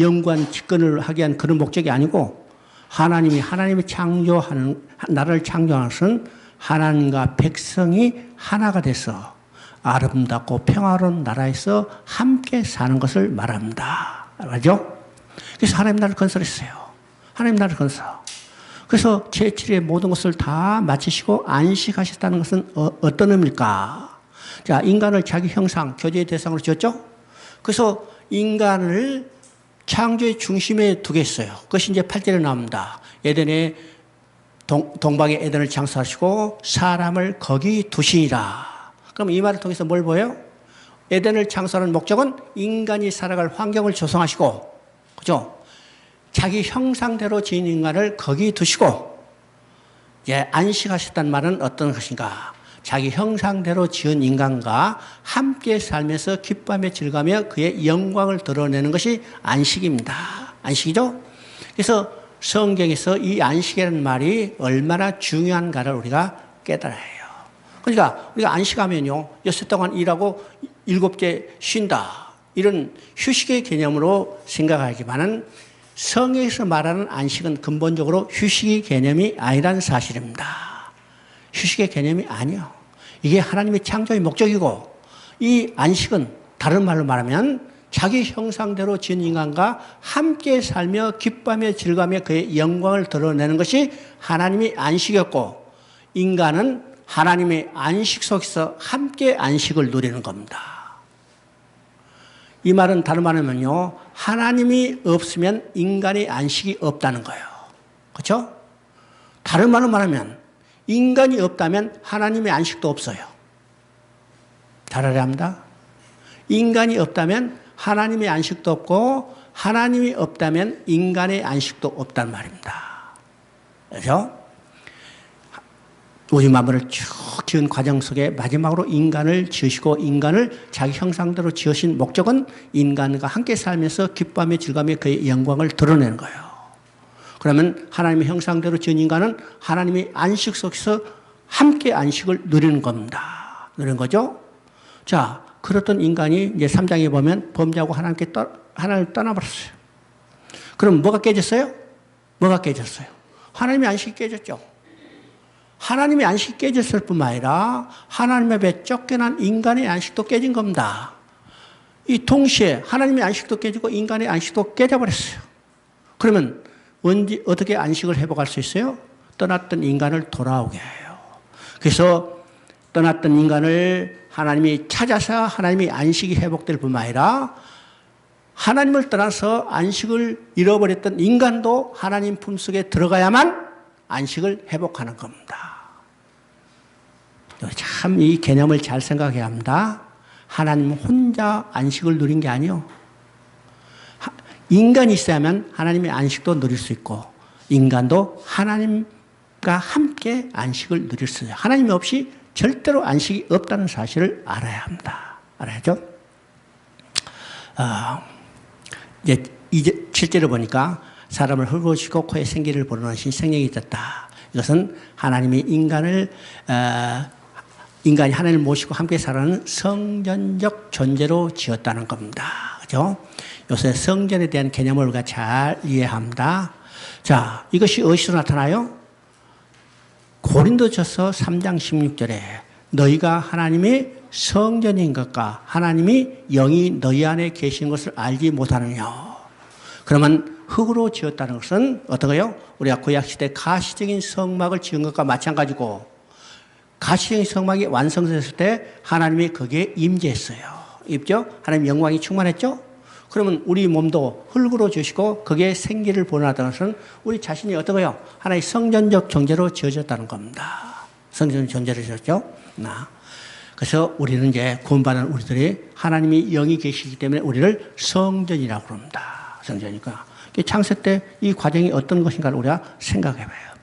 영관 집권을 하게 한 그런 목적이 아니고 하나님이 창조하는, 나라를 창조하는 것은 하나님과 백성이 하나가 돼서 아름답고 평화로운 나라에서 함께 사는 것을 말합니다. 알죠? 그래서 하나님 나라를 건설했어요. 하나님 나라를 건설. 그래서 제7의 모든 것을 다 마치시고 안식하셨다는 것은 어떤 의미일까? 자, 인간을 자기 형상, 교제의 대상으로 지었죠? 그래서 인간을 창조의 중심에 두겠어요. 그것이 이제 8절에 나옵니다. 에덴에 동방에 에덴을 창설하시고 사람을 거기 두시니라. 그럼 이 말을 통해서 뭘 보여요? 에덴을 창설한 목적은 인간이 살아갈 환경을 조성하시고, 그죠? 자기 형상대로 지은 인간을 거기 두시고, 안식하셨다는 말은 어떤 것인가? 자기 형상대로 지은 인간과 함께 살면서 기뻐하며 즐거우며 그의 영광을 드러내는 것이 안식입니다. 안식이죠? 그래서 성경에서 이 안식이라는 말이 얼마나 중요한가를 우리가 깨달아야 해요. 그러니까 우리가 안식하면요, 6일 동안 일하고 7개 쉰다. 이런 휴식의 개념으로 생각하지만은 성경에서 말하는 안식은 근본적으로 휴식의 개념이 아니라는 사실입니다. 휴식의 개념이 아니요. 이게 하나님의 창조의 목적이고, 이 안식은 다른 말로 말하면 자기 형상대로 지은 인간과 함께 살며 기뻐하며 즐거우며 그의 영광을 드러내는 것이 하나님의 안식이었고, 인간은 하나님의 안식 속에서 함께 안식을 누리는 겁니다. 이 말은 다른 말로 하면요, 하나님이 없으면 인간의 안식이 없다는 거예요. 그렇죠? 다른 말로 말하면 인간이 없다면 하나님의 안식도 없어요. 잘 알아야 합니다. 인간이 없다면 하나님의 안식도 없고, 하나님이 없다면 인간의 안식도 없단 말입니다. 그래서 우주 만물을 쭉 지은 과정 속에 마지막으로 인간을 지으시고, 인간을 자기 형상대로 지으신 목적은 인간과 함께 살면서 기뻐하며 즐거우며 그의 영광을 드러내는 거예요. 그러면 하나님의 형상대로 지은 인간은 하나님의 안식 속에서 함께 안식을 누리는 겁니다. 누리는 거죠? 자, 그렇던 인간이 이제 3장에 보면 범죄하고 하나님을 떠나버렸어요. 그럼 뭐가 깨졌어요? 뭐가 깨졌어요? 하나님의 안식이 깨졌죠. 하나님의 안식이 깨졌을 뿐만 아니라 하나님 앞에 쫓겨난 인간의 안식도 깨진 겁니다. 이 동시에 하나님의 안식도 깨지고 인간의 안식도 깨져버렸어요. 그러면 어떻게 안식을 회복할 수 있어요? 떠났던 인간을 돌아오게 해요. 그래서 떠났던 인간을 하나님이 찾아서 하나님의 안식이 회복될 뿐만 아니라 하나님을 떠나서 안식을 잃어버렸던 인간도 하나님 품속에 들어가야만 안식을 회복하는 겁니다. 참 이 개념을 잘 생각해야 합니다. 하나님 혼자 안식을 누린 게 아니에요. 인간이 있어야만 하나님의 안식도 누릴 수 있고, 인간도 하나님과 함께 안식을 누릴 수 있어요. 하나님 없이 절대로 안식이 없다는 사실을 알아야 합니다. 알아야죠? 이제 7절을 보니까 사람을 흙으시고 코에 생기를 불어넣으신 생명이 있었다. 이것은 하나님이 인간이 하나님을 모시고 함께 살아가는 성전적 존재로 지었다는 겁니다. 그죠? 요새 성전에 대한 개념을 우리가 잘 이해합니다. 자, 이것이 어디서 나타나요? 고린도전서 3장 16절에 너희가 하나님의 성전인 것과 하나님이 영이 너희 안에 계신 것을 알지 못하느냐. 그러면 흙으로 지었다는 것은 어떤가요? 우리가 구약시대 가시적인 성막을 지은 것과 마찬가지고, 가시적인 성막이 완성됐을 때 하나님이 거기에 임재했어요. 있죠? 하나님 영광이 충만했죠? 그러면 우리 몸도 흙으로 지으시고 거기에 생기를 보내다는 것은 우리 자신이 어떤가요? 하나의 성전적 존재로 지어졌다는 겁니다. 성전적 존재로 지었죠? 그래서 우리는 이제 구원받은 우리들이 하나님이 영이 계시기 때문에 우리를 성전이라고 그럽니다. 성전이니까. 창세 때 이 과정이 어떤 것인가를 우리가 생각해 봐요.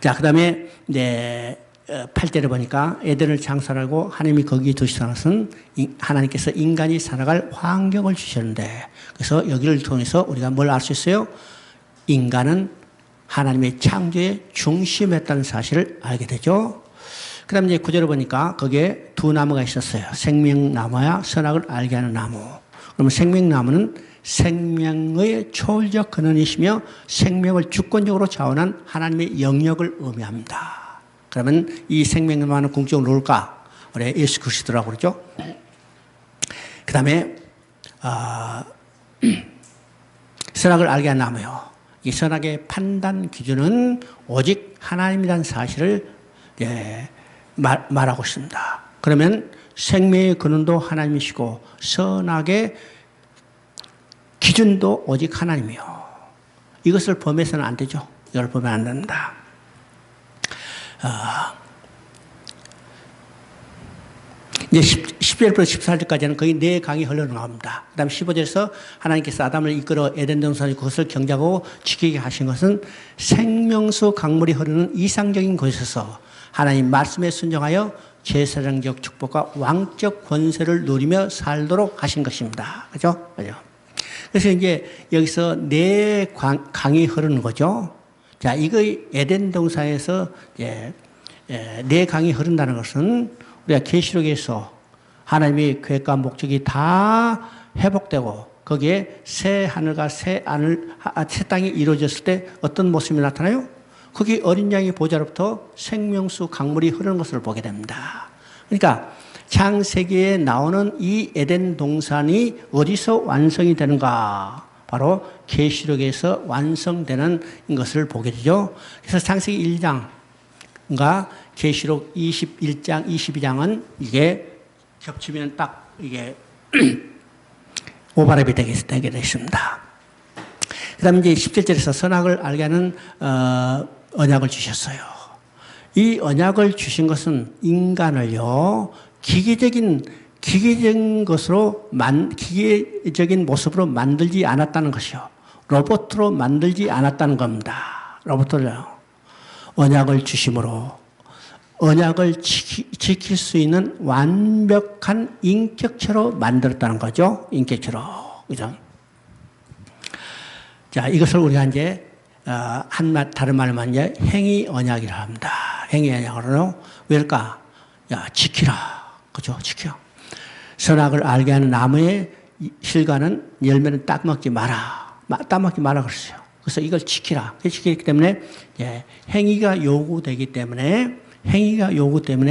자, 그 다음에 이제 8절에 보니까 에덴을 창설하고 하나님이 거기에 두시는 것은 하나님께서 인간이 살아갈 환경을 주셨는데, 그래서 여기를 통해서 우리가 뭘 알 수 있어요? 인간은 하나님의 창조의 중심이었다는 사실을 알게 되죠. 그 다음에 이제 9절에 보니까 거기에 두 나무가 있었어요. 생명나무와 선악을 알게 하는 나무. 그러면 생명나무는 생명의 초월적 근원이시며 생명을 주권적으로 자원한 하나님의 영역을 의미합니다. 그러면 이 생명나무는 궁극적으로 누굴까? 우리 예수 그리스도라고 그러죠. 그 다음에 선악을 알게 한 나무요. 이 선악의 판단 기준은 오직 하나님이라는 사실을 말하고 있습니다. 그러면 생명의 근원도 하나님이시고 선악의 기준도 오직 하나님이요. 이것을 범해서는 안 되죠. 이걸 보면 안 된다. 이제 11절부터 14절까지는 거의 4강이 흘러나옵니다. 그 다음에 15절에서 하나님께서 아담을 이끌어 에덴 동산에 그것을 경작하고 지키게 하신 것은 생명수 강물이 흐르는 이상적인 곳에서 하나님 말씀에 순종하여 제사장적 축복과 왕적 권세를 누리며 살도록 하신 것입니다. 그죠? 그죠? 그래서 이제 여기서 4강이 흐르는 거죠. 자, 이거 에덴 동산에서 4강이 흐른다는 것은 우리가 계시록에서 하나님의 계획과 목적이 다 회복되고 거기에 새 하늘과 새 땅이 이루어졌을 때 어떤 모습이 나타나요? 거기 어린 양의 보좌로부터 생명수 강물이 흐르는 것을 보게 됩니다. 그러니까 창세기에 나오는 이 에덴 동산이 어디서 완성이 되는가? 바로 계시록에서 완성되는 것을 보게 되죠. 그래서 창세기 1장과 계시록 21장, 22장은 이게 겹치면 딱 이게 오버랩이 되게 되겠습니다. 그 다음에 이제 17절에서 선악을 알게 하는 언약을 주셨어요. 이 언약을 주신 것은 인간을요, 기계적인 모습으로 만들지 않았다는 것이요. 로봇으로 만들지 않았다는 겁니다. 로봇을요. 언약을 주심으로 언약을 지킬 수 있는 완벽한 인격체로 만들었다는 거죠. 인격체로. 그죠? 자, 이것을 우리가 이제, 다른 말로 이제 행위 언약이라 합니다. 행위 언약으로. 왜일까? 야, 지키라. 그죠? 지켜. 선악을 알게 하는 나무의 실과는 열매는 따먹지 마라. 따먹지 마라 그랬어요. 그래서 이걸 지키라. 지키기 때문에, 행위가 요구되기 때문에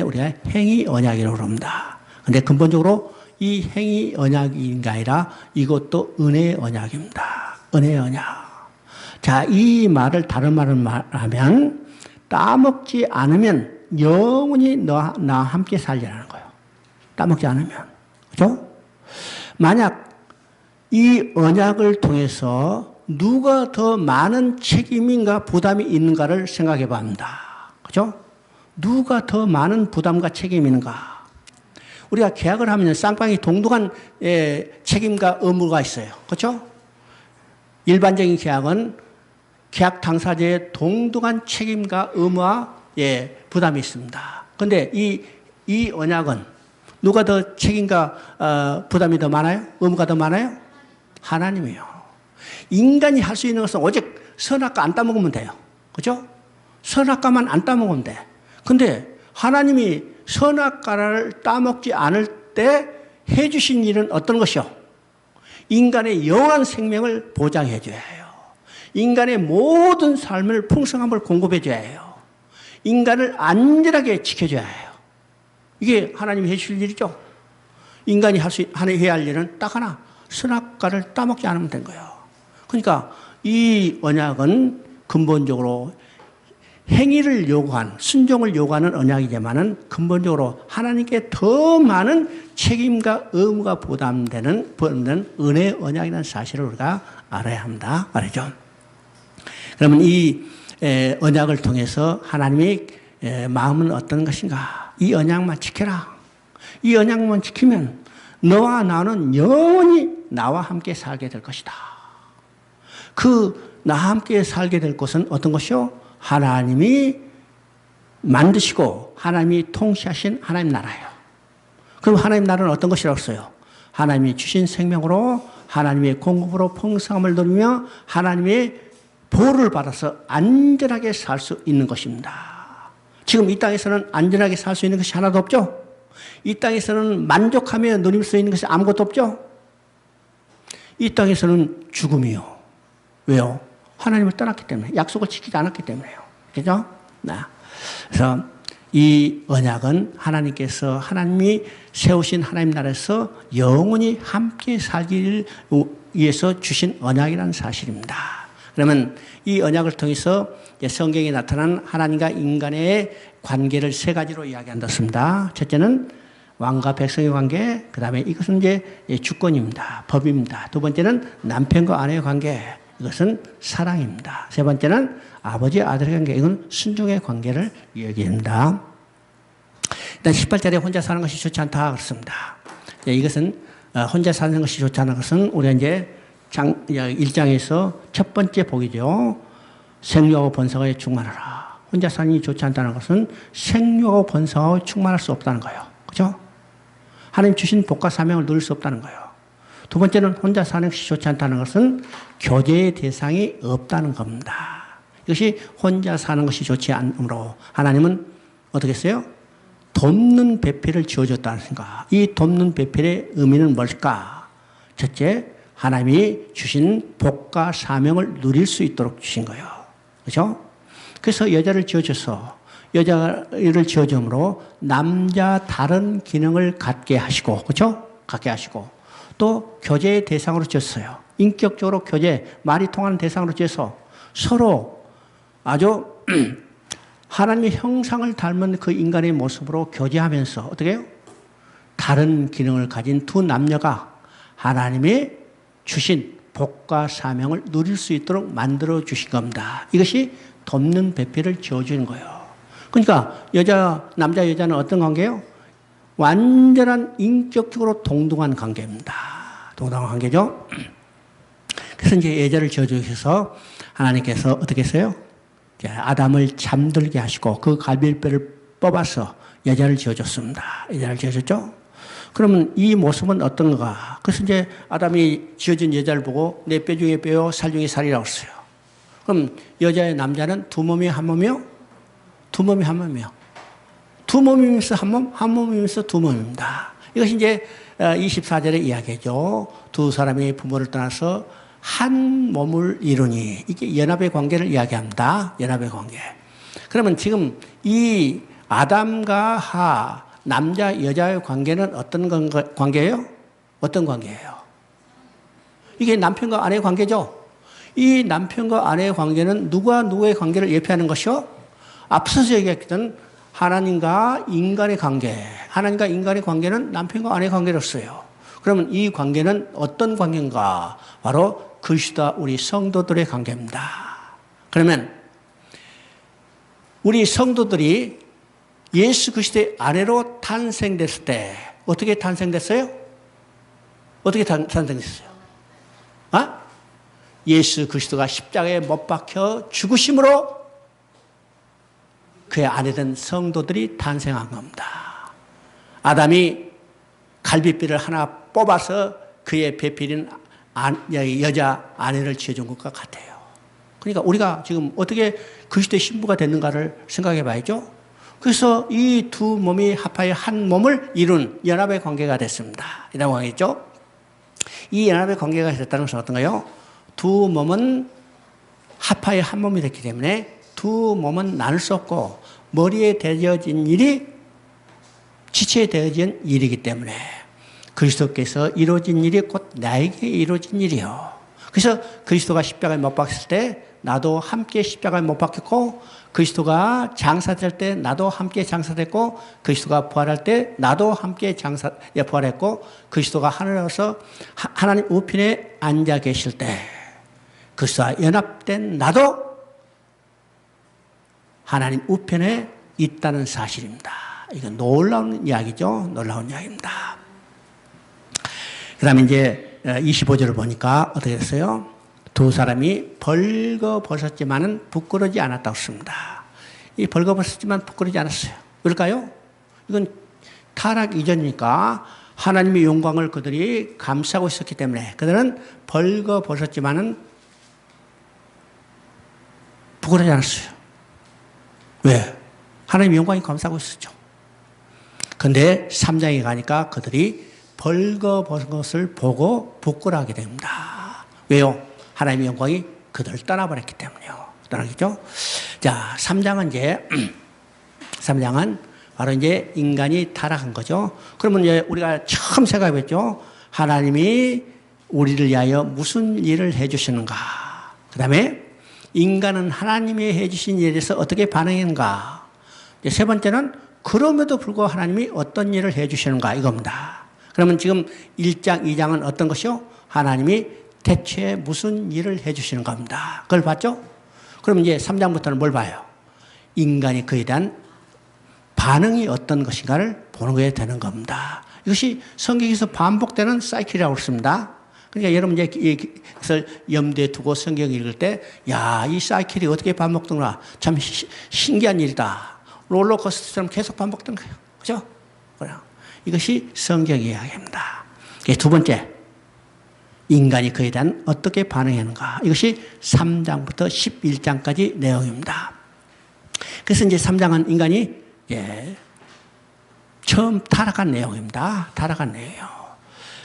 우리가 행위 언약이라고 합니다. 근데 근본적으로 이 행위 언약인가 아니라 이것도 은혜의 언약입니다. 은혜의 언약. 자, 이 말을 다른 말을 말하면 따먹지 않으면 영원히 나와 함께 살리라는 거예요. 따먹지 않으면. 그죠? 만약 이 언약을 통해서 누가 더 많은 책임인가 부담이 있는가를 생각해 봅니다. 그죠? 누가 더 많은 부담과 책임이 있는가? 우리가 계약을 하면 쌍방이 동등한 책임과 의무가 있어요. 그렇죠? 일반적인 계약은 계약 당사자의 동등한 책임과 의무와 부담이 있습니다. 그런데 이 언약은 누가 더 책임과 부담이 더 많아요? 의무가 더 많아요? 하나님이요. 인간이 할 수 있는 것은 오직 선악과 안 따먹으면 돼요. 그렇죠? 선악과만 안 따먹으면 돼. 근데 하나님이 선악과를 따먹지 않을 때 해주신 일은 어떤 것이요? 인간의 영원한 생명을 보장해 줘야 해요. 인간의 모든 삶을 풍성함을 공급해 줘야 해요. 인간을 안전하게 지켜줘야 해요. 이게 하나님이 해주실 일이죠. 인간이 해야 할 일은 딱 하나, 선악과를 따먹지 않으면 된 거예요. 그러니까 이 언약은 근본적으로 행위를 요구한, 순종을 요구하는 언약이지만은 근본적으로 하나님께 더 많은 책임과 의무가 부담되는 은혜의 언약이라는 사실을 우리가 알아야 합니다. 말이죠. 그러면 이 언약을 통해서 하나님의 마음은 어떤 것인가? 이 언약만 지켜라. 이 언약만 지키면 너와 나는 영원히 나와 함께 살게 될 것이다. 나와 함께 살게 될 것은 어떤 것이요? 하나님이 만드시고 하나님이 통치하신 하나님 나라예요. 그럼 하나님 나라는 어떤 것이라고 했어요? 하나님이 주신 생명으로 하나님의 공급으로 풍성함을 누리며 하나님의 보호를 받아서 안전하게 살 수 있는 것입니다. 지금 이 땅에서는 안전하게 살 수 있는 것이 하나도 없죠? 이 땅에서는 만족하며 누릴 수 있는 것이 아무것도 없죠? 이 땅에서는 죽음이요. 왜요? 하나님을 떠났기 때문에, 약속을 지키지 않았기 때문에요. 그죠? 그래서 이 언약은 하나님이 세우신 하나님 나라에서 영원히 함께 살기를 위해서 주신 언약이라는 사실입니다. 그러면 이 언약을 통해서 성경에 나타난 하나님과 인간의 관계를 세 가지로 이야기한다습니다. 첫째는 왕과 백성의 관계, 그 다음에 이것은 이제 주권입니다. 법입니다. 두 번째는 남편과 아내의 관계, 이것은 사랑입니다. 세 번째는 아버지 아들의 관계. 이건 순종의 관계를 이야기합니다. 일단 18절에 혼자 사는 것이 좋지 않다 그렇습니다. 이것은 혼자 사는 것이 좋지 않은 것은 우리가 이제 1장에서 첫 번째 복이죠. 생육하고 번성하여 충만하라. 혼자 사는 좋지 않다는 것은 생육하고 번성하고 충만할 수 없다는 거예요. 그죠? 하나님 주신 복과 사명을 누릴 수 없다는 거예요. 두 번째는 혼자 사는 것이 좋지 않다는 것은 교제의 대상이 없다는 겁니다. 이것이 혼자 사는 것이 좋지 않으므로 하나님은 어떻게 했어요? 돕는 배필을 지어줬다는 생각. 이 돕는 배필의 의미는 뭘까? 첫째, 하나님이 주신 복과 사명을 누릴 수 있도록 주신 거예요. 그렇죠? 그래서 여자를 지어줘서 여자를 지어줌으로 남자 다른 기능을 갖게 하시고, 그렇죠? 갖게 하시고 또 교제의 대상으로 지었어요. 인격적으로 교제, 말이 통하는 대상으로 지어서 서로 아주 하나님의 형상을 닮은 그 인간의 모습으로 교제하면서 어떻게 해요? 다른 기능을 가진 두 남녀가 하나님의 주신 복과 사명을 누릴 수 있도록 만들어 주신 겁니다. 이것이 돕는 배필을 지어주는 거예요. 그러니까 남자 여자는 어떤 관계예요? 완전한 인격적으로 동등한 관계입니다. 동등한 관계죠. 그래서 이제 여자를 지어주셔서 하나님께서 어떻게 했어요? 아담을 잠들게 하시고 그 갈비뼈를 뽑아서 여자를 지어줬습니다. 여자를 지어줬죠. 그러면 이 모습은 어떤가? 그래서 이제 아담이 지어준 여자를 보고 내 뼈 중에 뼈요, 살 중에 살이라고 했어요. 그럼 여자의 남자는 두 몸이 한 몸이요? 두 몸이 한 몸이요. 두 몸이면서 한 몸, 한 몸이면서 두 몸입니다. 이것이 이제 24절의 이야기죠. 두 사람이 부모를 떠나서 한 몸을 이루니. 이게 연합의 관계를 이야기합니다. 연합의 관계. 그러면 지금 이 아담과 남자, 여자의 관계는 어떤 관계예요? 어떤 관계예요? 이게 남편과 아내의 관계죠? 이 남편과 아내의 관계는 누가 누구의 관계를 예표하는 것이요? 앞서서 얘기했던 하나님과 인간의 관계. 하나님과 인간의 관계는 남편과 아내의 관계로서요. 그러면 이 관계는 어떤 관계인가? 바로 그리스도와 우리 성도들의 관계입니다. 그러면 우리 성도들이 예수 그리스도의 아내로 탄생됐을 때 어떻게 탄생됐어요? 어떻게 탄생됐어요? 예수 그리스도가 십자가에 못 박혀 죽으심으로 그의 아내된 성도들이 탄생한 겁니다. 아담이 갈비뼈를 하나 뽑아서 그의 배필인 여자 아내를 지어준 것과 같아요. 그러니까 우리가 지금 어떻게 그리스도의 신부가 됐는가를 생각해 봐야죠. 그래서 이 두 몸이 합하여 한 몸을 이룬 연합의 관계가 됐습니다. 이라고 하겠죠. 이 연합의 관계가 됐다는 것은 어떤가요? 두 몸은 합하여 한 몸이 됐기 때문에 두 몸은 나눌 수 없고 머리에 대어진 일이 지체에 대어진 일이기 때문에 그리스도께서 이루어진 일이 곧 나에게 이루어진 일이요. 그래서 그리스도가 십자가에 못 박혔을 때 나도 함께 십자가에 못 박혔고 그리스도가 장사될 때 나도 함께 장사됐고 그리스도가 부활할 때 나도 함께 부활했고 그리스도가 하늘에서 하나님 우편에 앉아 계실 때 그리스도와 연합된 나도 하나님 우편에 있다는 사실입니다. 이건 놀라운 이야기죠. 놀라운 이야기입니다. 그 다음에 이제 25절을 보니까 어떻게 됐어요? 두 사람이 벌거벗었지만은 부끄러지 않았다고 했습니다. 이 벌거벗었지만 부끄러지 않았어요. 왜일까요? 이건 타락 이전이니까 하나님의 영광을 그들이 감싸고 있었기 때문에 그들은 벌거벗었지만은 부끄러지 않았어요. 왜? 하나님의 영광이 감싸고 있었죠. 그런데 3장에 가니까 그들이 벌거벗은 것을 보고 부끄러워하게 됩니다. 왜요? 하나님의 영광이 그들을 떠나버렸기 때문이요. 떠나겠죠? 자, 3장은 이제, 3장은 바로 이제 인간이 타락한 거죠. 그러면 이제 우리가 처음 생각했죠. 하나님이 우리를 위하여 무슨 일을 해 주시는가. 그 다음에 인간은 하나님이 해 주신 일에 대해서 어떻게 반응했는가. 세 번째는 그럼에도 불구하고 하나님이 어떤 일을 해 주시는가 이겁니다. 그러면 지금 1장, 2장은 어떤 것이요? 하나님이 대체 무슨 일을 해 주시는 겁니다. 그걸 봤죠? 그럼 이제 3장부터는 뭘 봐요? 인간이 그에 대한 반응이 어떤 것인가를 보는 것이 되는 겁니다. 이것이 성경에서 반복되는 사이클이라고 그랬습니다. 그러니까 여러분 이것을 염두에 두고 성경 읽을 때, 야, 이 사이클이 어떻게 반복되나 참 신기한 일이다. 롤러코스터처럼 계속 반복된 거예요. 그죠? 이것이 성경 이야기입니다. 두 번째, 인간이 그에 대한 어떻게 반응하는가. 이것이 3장부터 11장까지 내용입니다. 그래서 이제 3장은 인간이 처음 타락한 내용입니다. 타락한 내용이요.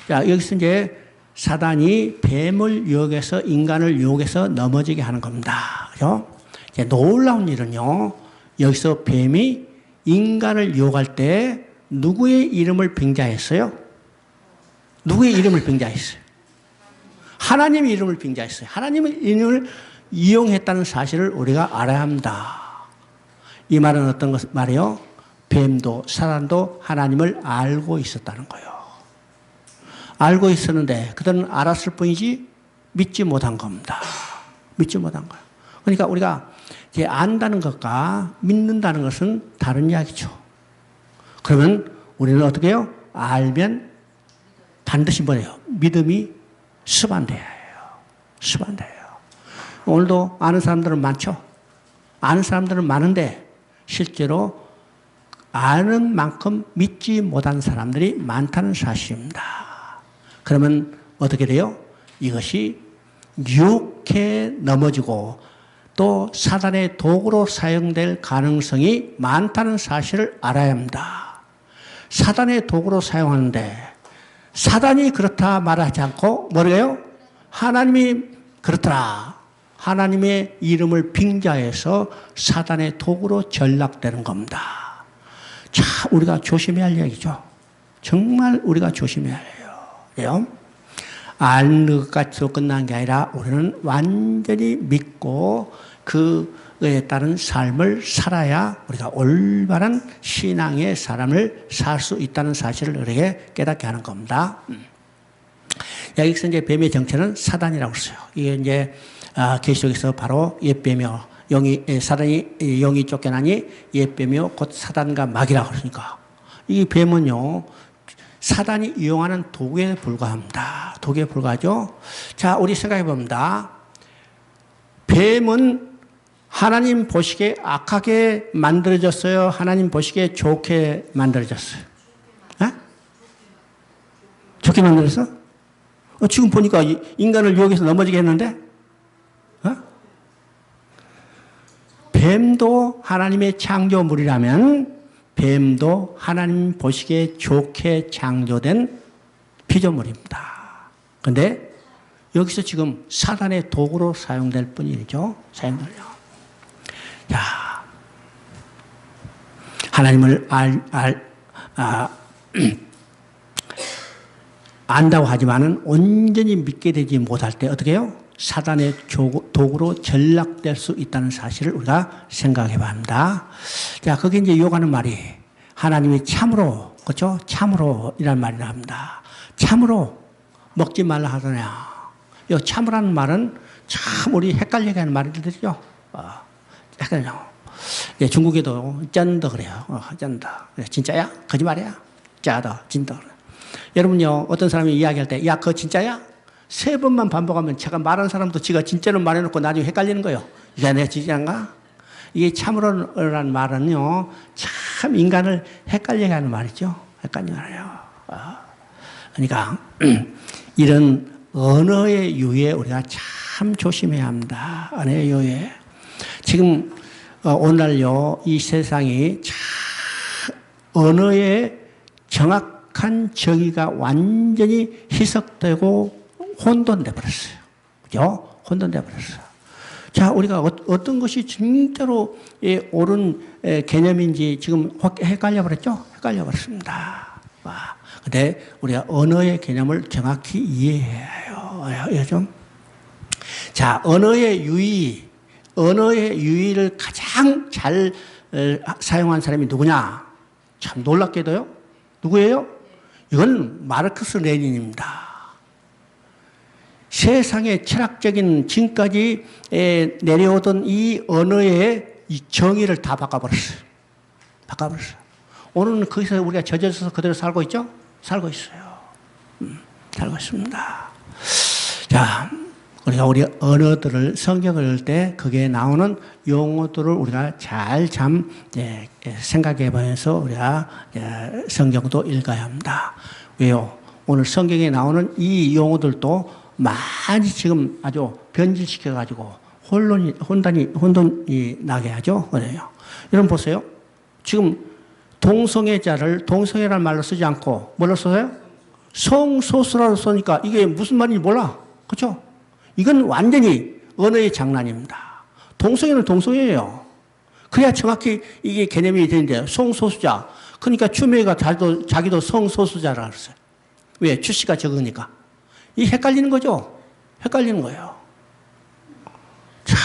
자, 여기서 이제 사단이 뱀을 유혹해서 인간을 유혹해서 넘어지게 하는 겁니다. 그죠? 이제 놀라운 일은요, 여기서 뱀이 인간을 유혹할 때 누구의 이름을 빙자했어요? 누구의 이름을 빙자했어요? 하나님의 이름을 빙자했어요. 하나님의 이름을 이용했다는 사실을 우리가 알아야 합니다. 이 말은 어떤 말이요? 뱀도 사단도 하나님을 알고 있었다는 거예요. 알고 있었는데 그들은 알았을 뿐이지 믿지 못한 겁니다. 믿지 못한 거예요. 그러니까 우리가 이제 안다는 것과 믿는다는 것은 다른 이야기죠. 그러면 우리는 어떻게 해요? 알면 반드시 뭐예요? 믿음이 습관돼요. 습관돼요. 오늘도 아는 사람들은 많죠. 아는 사람들은 많은데 실제로 아는 만큼 믿지 못한 사람들이 많다는 사실입니다. 그러면 어떻게 돼요? 이것이 유혹에 넘어지고 또 사단의 도구로 사용될 가능성이 많다는 사실을 알아야 합니다. 사단의 도구로 사용하는데 사단이 그렇다 말하지 않고 뭐래요? 하나님이 그렇더라. 하나님의 이름을 빙자해서 사단의 도구로 전락되는 겁니다. 자, 우리가 조심해야 할 이야기죠. 정말 우리가 조심해야 해요. 아는 것까지도 끝난 게 아니라 우리는 완전히 믿고 그에 따른 삶을 살아야 우리가 올바른 신앙의 사람을 살 수 있다는 사실을 우리에게 깨닫게 하는 겁니다. 여기서 이제 뱀의 정체는 사단이라고 했어요. 이게 이제 계시록에서 바로 옛뱀이요. 사단이 영이 쫓겨나니 옛뱀이요 곧 사단과 마귀라고 그러니까 이 뱀은요 사단이 이용하는 도구에 불과합니다. 도구에 불과하죠. 자, 우리 생각해 봅니다. 뱀은 하나님 보시기에 악하게 만들어졌어요? 하나님 보시기에 좋게 만들어졌어요? 좋게 만들었어? 지금 보니까 인간을 유혹해서 넘어지게 했는데? 뱀도 하나님의 창조물이라면 뱀도 하나님 보시기에 좋게 창조된 피조물입니다. 그런데 여기서 지금 사단의 도구로 사용될 뿐이죠. 사용될요. 자, 하나님을 안다고 하지만은 온전히 믿게 되지 못할 때 어떻게 해요? 사단의 도구로 전락될 수 있다는 사실을 우리가 생각해 봐야 합니다. 자, 거기 이제 요구하는 말이 하나님이 참으로, 그렇죠? 참으로 이란 말이라 합니다. 참으로 먹지 말라 하더냐. 이 참으라는 말은 참 우리 헷갈리게 하는 말들이죠. 헷갈려. 예, 중국에도 쩐더 그래요. 쩐더. 진짜야? 거짓말이야? 짜더, 진더. 여러분요, 어떤 사람이 이야기할 때, 야, 그거 진짜야? 3번만 반복하면 제가 말하는 사람도 지가 진짜로 말해놓고 나중에 헷갈리는 거예요. 이게 내가 진짜인가? 이게 참으로라는 말은요, 참 인간을 헷갈리게 하는 말이죠. 헷갈리게 하요. 그러니까, 이런 언어의 유예 우리가 참 조심해야 합니다. 언어의 유예. 지금, 오늘요, 이 세상이 참 언어의 정확한 정의가 완전히 희석되고 혼돈돼 버렸어요. 그죠? 혼돈돼 버렸어요. 자, 우리가 어떤 것이 진짜로 옳은 개념인지 지금 헷갈려 버렸죠? 헷갈려 버렸습니다. 근데 우리가 언어의 개념을 정확히 이해해야 해요. 좀. 자, 언어의 유의를 가장 잘 사용한 사람이 누구냐? 참 놀랍게도요. 누구예요? 이건 마르크스 레닌입니다. 세상의 철학적인 지금까지 내려오던 이 언어의 이 정의를 다 바꿔버렸어요. 바꿔버렸어요. 오늘은 거기서 우리가 젖어서 그대로 살고 있죠? 살고 있어요. 살고 있습니다. 자, 우리가 우리 언어들을 성경을 읽을 때 거기에 나오는 용어들을 우리가 잘 생각해 보면서 우리가 성경도 읽어야 합니다. 왜요? 오늘 성경에 나오는 이 용어들도 많이 지금 아주 변질시켜가지고 혼돈이 나게 하죠. 그래요. 여러분 보세요. 지금 동성애자를 동성애라는 말로 쓰지 않고 뭘로 써요? 성소수라고 쓰니까 이게 무슨 말인지 몰라. 그렇죠? 이건 완전히 언어의 장난입니다. 동성애는 동성애예요. 그래야 정확히 이게 개념이 되는데 성소수자. 그러니까 추미애가 자기도 성소수자라고 그랬어요. 왜? 출시가 적으니까. 이 헷갈리는 거죠? 헷갈리는 거예요. 자,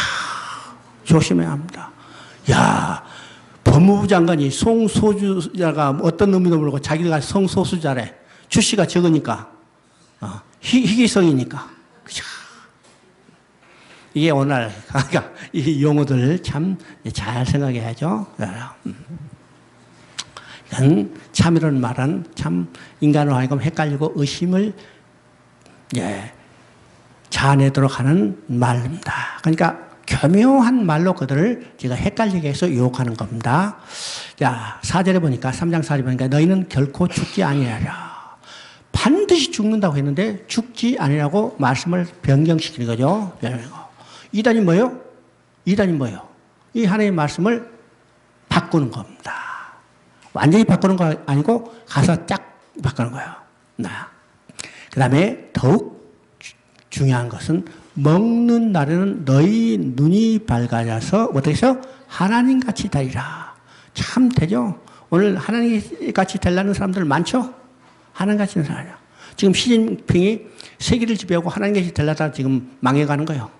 조심해야 합니다. 야, 법무부 장관이 성소수자가 어떤 의미도 모르고 자기가 성소수자래. 출시가 적으니까. 희귀성이니까. 그죠? 이게 오늘, 그러니까 이 용어들 참 잘 생각해야죠. 이건 참이라는 말은 참 인간으로 하여금 헷갈리고 의심을 자아내도록 하는 말입니다. 그러니까 교묘한 말로 그들을 제가 헷갈리게 해서 유혹하는 겁니다. 자, 4절에 보니까, 3장 4절에 보니까 너희는 결코 죽지 아니하리라. 반드시 죽는다고 했는데 죽지 아니라고 말씀을 변경시키는 거죠. 이단이 뭐예요? 이단이 뭐예요? 이 하나님의 말씀을 바꾸는 겁니다. 완전히 바꾸는 거 아니고 가서 쫙 바꾸는 거예요. 그 다음에 더욱 중요한 것은 먹는 날에는 너희 눈이 밝아져서 어떻게 해서 하나님같이 되리라. 참 되죠? 오늘 하나님같이 되려는 사람들 많죠? 하나님같이 되는 사람이야. 지금 시진핑이 세계를 지배하고 하나님같이 되려다 지금 망해가는 거예요.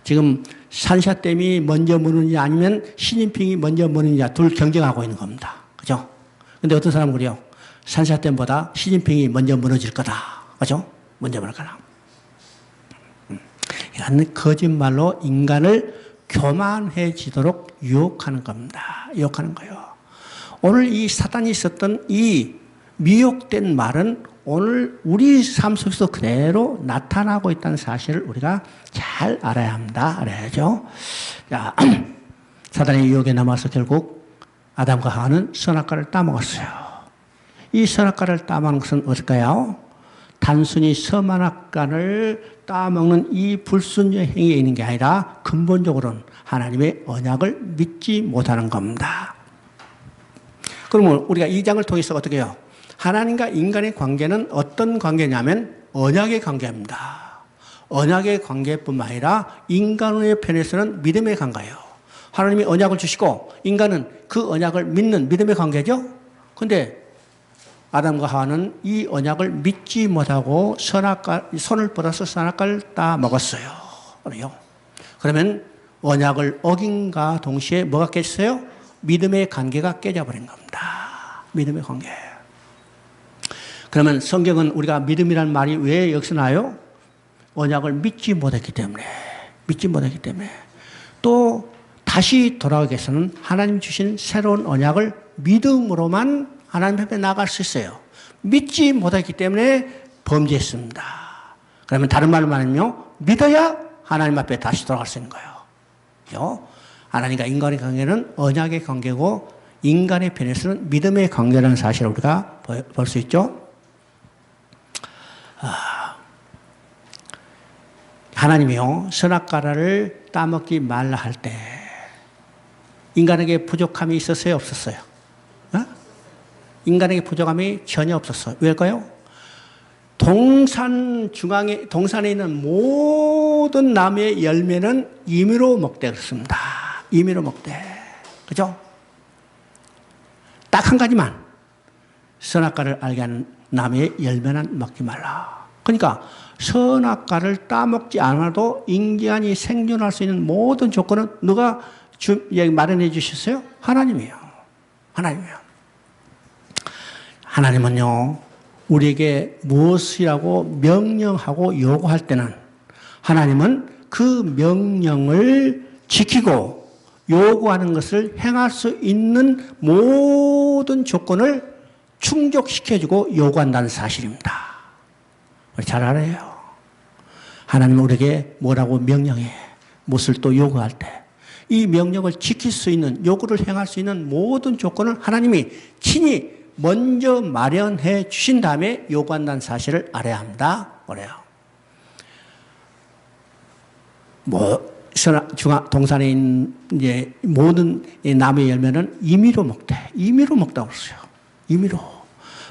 지금 산샤댐이 먼저 무느냐 아니면 시진핑이 먼저 무느냐 둘 경쟁하고 있는 겁니다. 그죠? 근데 어떤 사람은 그래요. 산샤댐보다 시진핑이 먼저 무너질 거다. 그죠? 먼저 무너질 거다. 이건 거짓말로 인간을 교만해지도록 유혹하는 겁니다. 유혹하는 거예요. 오늘 이 사단이 썼던 이 미혹된 말은 오늘 우리 삶 속에서 그대로 나타나고 있다는 사실을 우리가 잘 알아야 합니다. 알아야죠. 자, 사단의 유혹에 남아서 결국 아담과 하와는 선악과를 따먹었어요. 이 선악과를 따먹는 것은 어떨까요? 단순히 선악과를 따먹는 이 불순종 행위에 있는 게 아니라 근본적으로는 하나님의 언약을 믿지 못하는 겁니다. 그러면 우리가 이 장을 통해서 어떻게 해요? 하나님과 인간의 관계는 어떤 관계냐면 언약의 관계입니다. 언약의 관계뿐만 아니라 인간의 편에서는 믿음의 관계예요. 하나님이 언약을 주시고 인간은 그 언약을 믿는 믿음의 관계죠. 그런데 아담과 하와는 이 언약을 믿지 못하고 손을 뻗어서 선악과를 따 먹었어요. 그래요. 그러면 언약을 어긴과 동시에 뭐가 깨졌어요? 믿음의 관계가 깨져버린 겁니다. 믿음의 관계. 그러면 성경은 우리가 믿음이라는 말이 왜 여기서 나요? 언약을 믿지 못했기 때문에. 믿지 못했기 때문에. 또 다시 돌아오기 위해서는 하나님 주신 새로운 언약을 믿음으로만 하나님 앞에 나갈 수 있어요. 믿지 못했기 때문에 범죄했습니다. 그러면 다른 말로 말하면요. 믿어야 하나님 앞에 다시 돌아갈 수 있는 거예요. 하나님과 인간의 관계는 언약의 관계고 인간의 편에서는 믿음의 관계라는 사실을 우리가 볼 수 있죠. 하나님이요. 선악과를 따먹지 말라 할 때 인간에게 부족함이 있었어요? 없었어요? 인간에게 부족함이 전혀 없었어요. 왜일까요? 동산에 있는 모든 나무의 열매는 임의로 먹되 그렇습니다. 임의로 먹되. 그죠? 딱 한 가지만. 선악과를 알게 하는 나무의 열매는 먹지 말라. 그러니까 선악과를 따먹지 않아도 인간이 생존할 수 있는 모든 조건은 누가 마련해 주셨어요? 하나님이에요. 하나님이에요. 하나님은요, 우리에게 무엇이라고 명령하고 요구할 때는 하나님은 그 명령을 지키고 요구하는 것을 행할 수 있는 모든 조건을 충족시켜주고 요구한다는 사실입니다. 우리 잘 알아요. 하나님은 우리에게 뭐라고 명령해, 무엇을 또 요구할 때 이 명령을 지킬 수 있는, 요구를 행할 수 있는 모든 조건을 하나님이 친히 먼저 마련해 주신 다음에 요구한다는 사실을 알아야 합니다. 그래요. 동산에 있는 이제 모든 나무의 열매는 임의로 먹되, 임의로 먹다고 그랬어요. 임의로.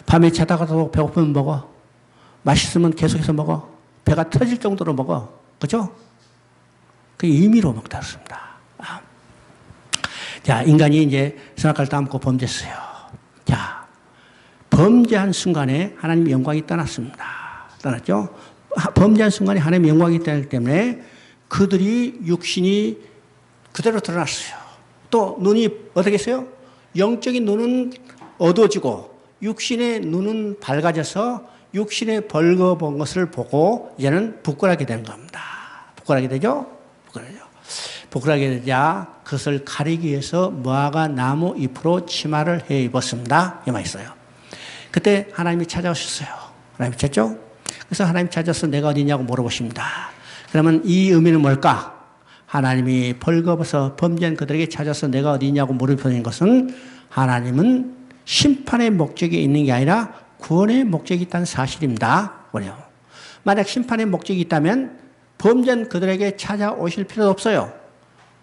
밤에 자다가도 배고프면 먹어. 맛있으면 계속해서 먹어. 배가 터질 정도로 먹어. 그죠? 그 임의로 먹다 그랬습니다. 자, 인간이 이제 선악과를 따먹고 범죄했어요. 자, 범죄한 순간에 하나님의 영광이 떠났습니다. 떠났죠? 범죄한 순간에 하나님의 영광이 떠났기 때문에 그들이 육신이 그대로 드러났어요. 또 눈이 어떻게 했어요? 영적인 눈은 어두워지고 육신의 눈은 밝아져서 육신의 벌거벗은 것을 보고 이제는 부끄러게 되는 겁니다. 부끄러게 되죠? 부끄러게 되자 그것을 가리기 위해서 무화과 나무 잎으로 치마를 해 입었습니다. 이 말 있어요. 그때 하나님이 찾아오셨어요. 하나님이 찾죠? 그래서 하나님 찾아서 내가 어디냐고 물어보십니다. 그러면 이 의미는 뭘까? 하나님이 벌거벗어 범죄한 그들에게 찾아서 내가 어디냐고 물어보는 것은 하나님은 심판의 목적이 있는 게 아니라 구원의 목적이 있다는 사실입니다. 뭐래요? 만약 심판의 목적이 있다면 범죄한 그들에게 찾아오실 필요도 없어요.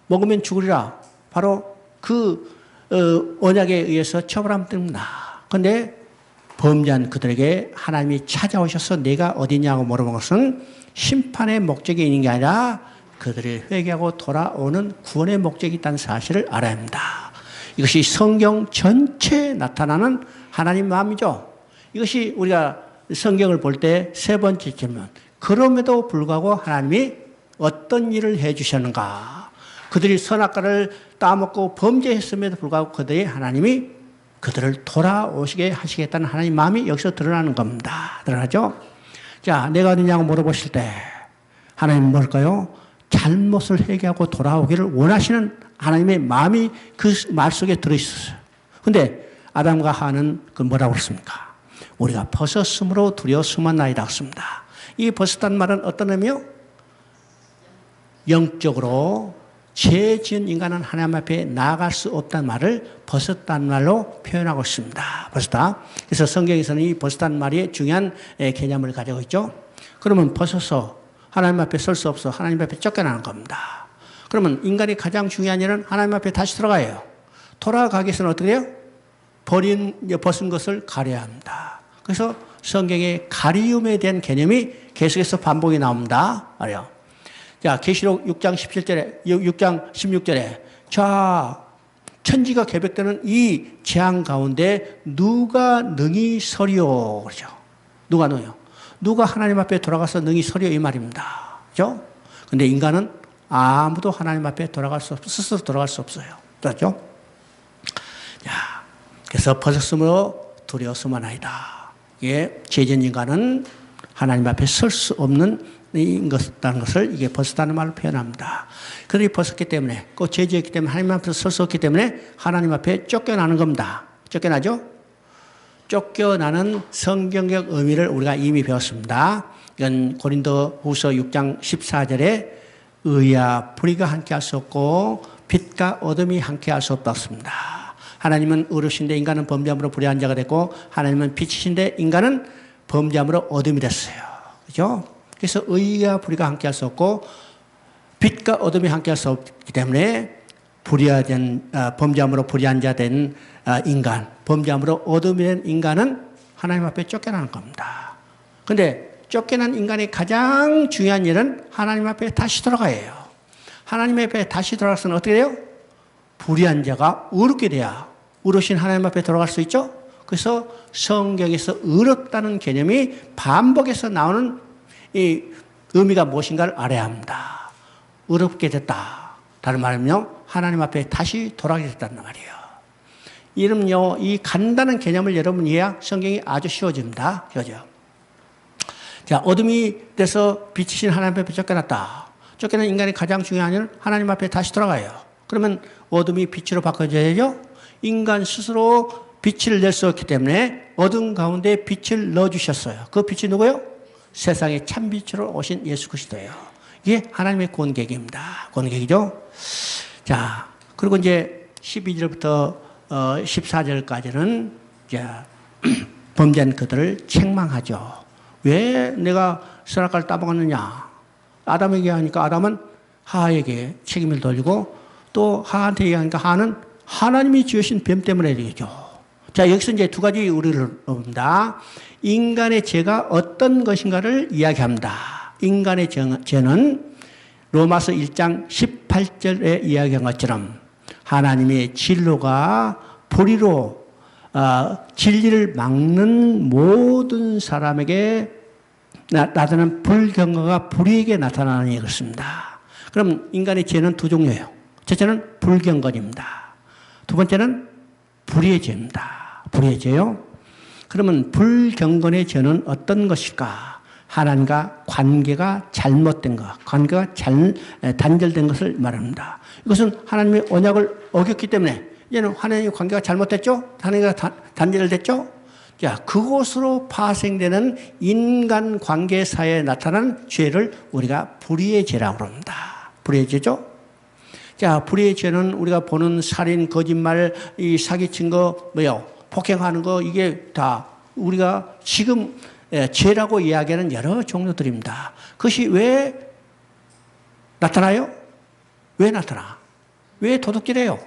먹으면 죽으리라. 바로 그 언약에 의해서 처벌하면 됩니다. 그런데 범죄한 그들에게 하나님이 찾아오셔서 내가 어디냐고 물어본 것은 심판의 목적이 있는 게 아니라 그들이 회개하고 돌아오는 구원의 목적이 있다는 사실을 알아야 합니다. 이것이 성경 전체에 나타나는 하나님 마음이죠. 이것이 우리가 성경을 볼 때 세 번째 질문. 그럼에도 불구하고 하나님이 어떤 일을 해 주셨는가? 그들이 선악과를 따먹고 범죄했음에도 불구하고 그들이 하나님이 그들을 돌아오시게 하시겠다는 하나님의 마음이 여기서 드러나는 겁니다. 드러나죠? 자, 내가 어디냐고 물어보실 때 하나님은 뭘까요? 잘못을 회개하고 돌아오기를 원하시는 하나님의 마음이 그 말 속에 들어있었어요. 근데 아담과 하와는 그 뭐라고 그랬습니까? 우리가 벗었으므로 두려워 숨었나이다 했습니다. 이 벗었다는 말은 어떤 의미요? 영적으로 죄 지은 인간은 하나님 앞에 나아갈 수 없다는 말을 벗었다는 말로 표현하고 있습니다. 벗었다. 그래서 성경에서는 이 벗었다는 말이 중요한 개념을 가지고 있죠. 그러면 벗어서 하나님 앞에 설 수 없어 하나님 앞에 쫓겨나는 겁니다. 그러면 인간이 가장 중요한 일은 하나님 앞에 다시 돌아가요. 돌아가기 위해서는 어떻게 해요? 벗은 것을 가려야 합니다. 그래서 성경에 가리움에 대한 개념이 계속해서 반복이 나옵니다. 알아요? 자, 계시록 6장 17절에, 6장 16절에, 자, 천지가 계백되는 이 재앙 가운데 누가 능히 서리오? 그렇죠? 누가 능히요? 누가 하나님 앞에 돌아가서 능히 서리오? 이 말입니다. 그죠? 근데 인간은 아무도 하나님 앞에 스스로 돌아갈 수 없어요. 그렇죠? 자, 그래서 벗었으므로 두려웠으마나이다. 이게 죄진 인간은 하나님 앞에 설 수 없는 것이라는 것을 이게 벗었다는 말로 표현합니다. 그들이 벗었기 때문에, 그 죄지었기 때문에 하나님 앞에서 설 수 없기 때문에 하나님 앞에 쫓겨나는 겁니다. 쫓겨나죠? 쫓겨나는 성경적 의미를 우리가 이미 배웠습니다. 이건 고린도 후서 6장 14절에 의와 불의가 함께할 수 없고 빛과 어둠이 함께할 수 없었습니다. 하나님은 의로우신데 인간은 범죄함으로 불의한 자가 됐고 하나님은 빛이신데 인간은 범죄함으로 어둠이 됐어요. 그렇죠? 그래서 의와 불의가 함께할 수 없고 빛과 어둠이 함께할 수 없기 때문에 범죄함으로 불의한 자 된 인간, 범죄함으로 어둠이 된 인간은 하나님 앞에 쫓겨나는 겁니다. 그런데 쫓겨난 인간의 가장 중요한 일은 하나님 앞에 다시 돌아가요. 하나님 앞에 다시 돌아가서는 어떻게 돼요? 불의한 자가 의롭게 돼야 의로우신 하나님 앞에 돌아갈 수 있죠? 그래서 성경에서 의롭다는 개념이 반복해서 나오는 이 의미가 무엇인가를 알아야 합니다. 의롭게 됐다. 다른 말하면 하나님 앞에 다시 돌아가게 됐다는 말이에요. 이름요, 이 간단한 개념을 여러분 이해야 성경이 아주 쉬워집니다. 쉬워져요. 자, 어둠이 돼서 빛이신 하나님 앞에 쫓겨났다. 쫓겨난 인간의 가장 중요한 일은 하나님 앞에 다시 돌아가요. 그러면 어둠이 빛으로 바꿔져야죠. 인간 스스로 빛을 낼 수 없기 때문에 어둠 가운데 빛을 넣어주셨어요. 그 빛이 누구요? 세상의 참빛으로 오신 예수 그리스도예요. 이게 하나님의 구원계획입니다. 구원계획이죠. 자, 그리고 이제 12절부터 14절까지는 이제 범죄한 그들을 책망하죠. 왜 내가 선악과를 따먹었느냐? 아담에게 하니까 아담은 하에게 책임을 돌리고 또 하한테 얘기하니까 하는 하나님이 지으신 뱀 때문에 되죠. 자, 여기서 이제 두 가지 우리를 봅니다. 인간의 죄가 어떤 것인가를 이야기합니다. 인간의 죄는 로마서 1장 18절에 이야기한 것처럼 하나님의 진로가 불의로 진리를 막는 모든 사람에게 나타나는 불경거가 불의에게 나타나는 것입니다. 그럼 인간의 죄는 두 종류예요. 첫째는 불경건입니다. 두 번째는 불의의 죄입니다. 불의의 죄요. 그러면 불경건의 죄는 어떤 것일까? 하나님과 관계가 잘못된 것, 관계가 단절된 것을 말합니다. 이것은 하나님의 언약을 어겼기 때문에 이제는 하나님의 관계가 잘못됐죠? 하나님과 단절됐죠? 자, 그곳으로 파생되는 인간 관계사에 나타나는 죄를 우리가 불의의 죄라고 합니다. 불의의 죄죠? 자, 불의의 죄는 우리가 보는 살인, 거짓말, 이 사기친 거, 폭행하는 거, 이게 다 우리가 지금 죄라고 이야기하는 여러 종류들입니다. 그것이 왜 나타나요? 왜 나타나? 왜 도둑질해요?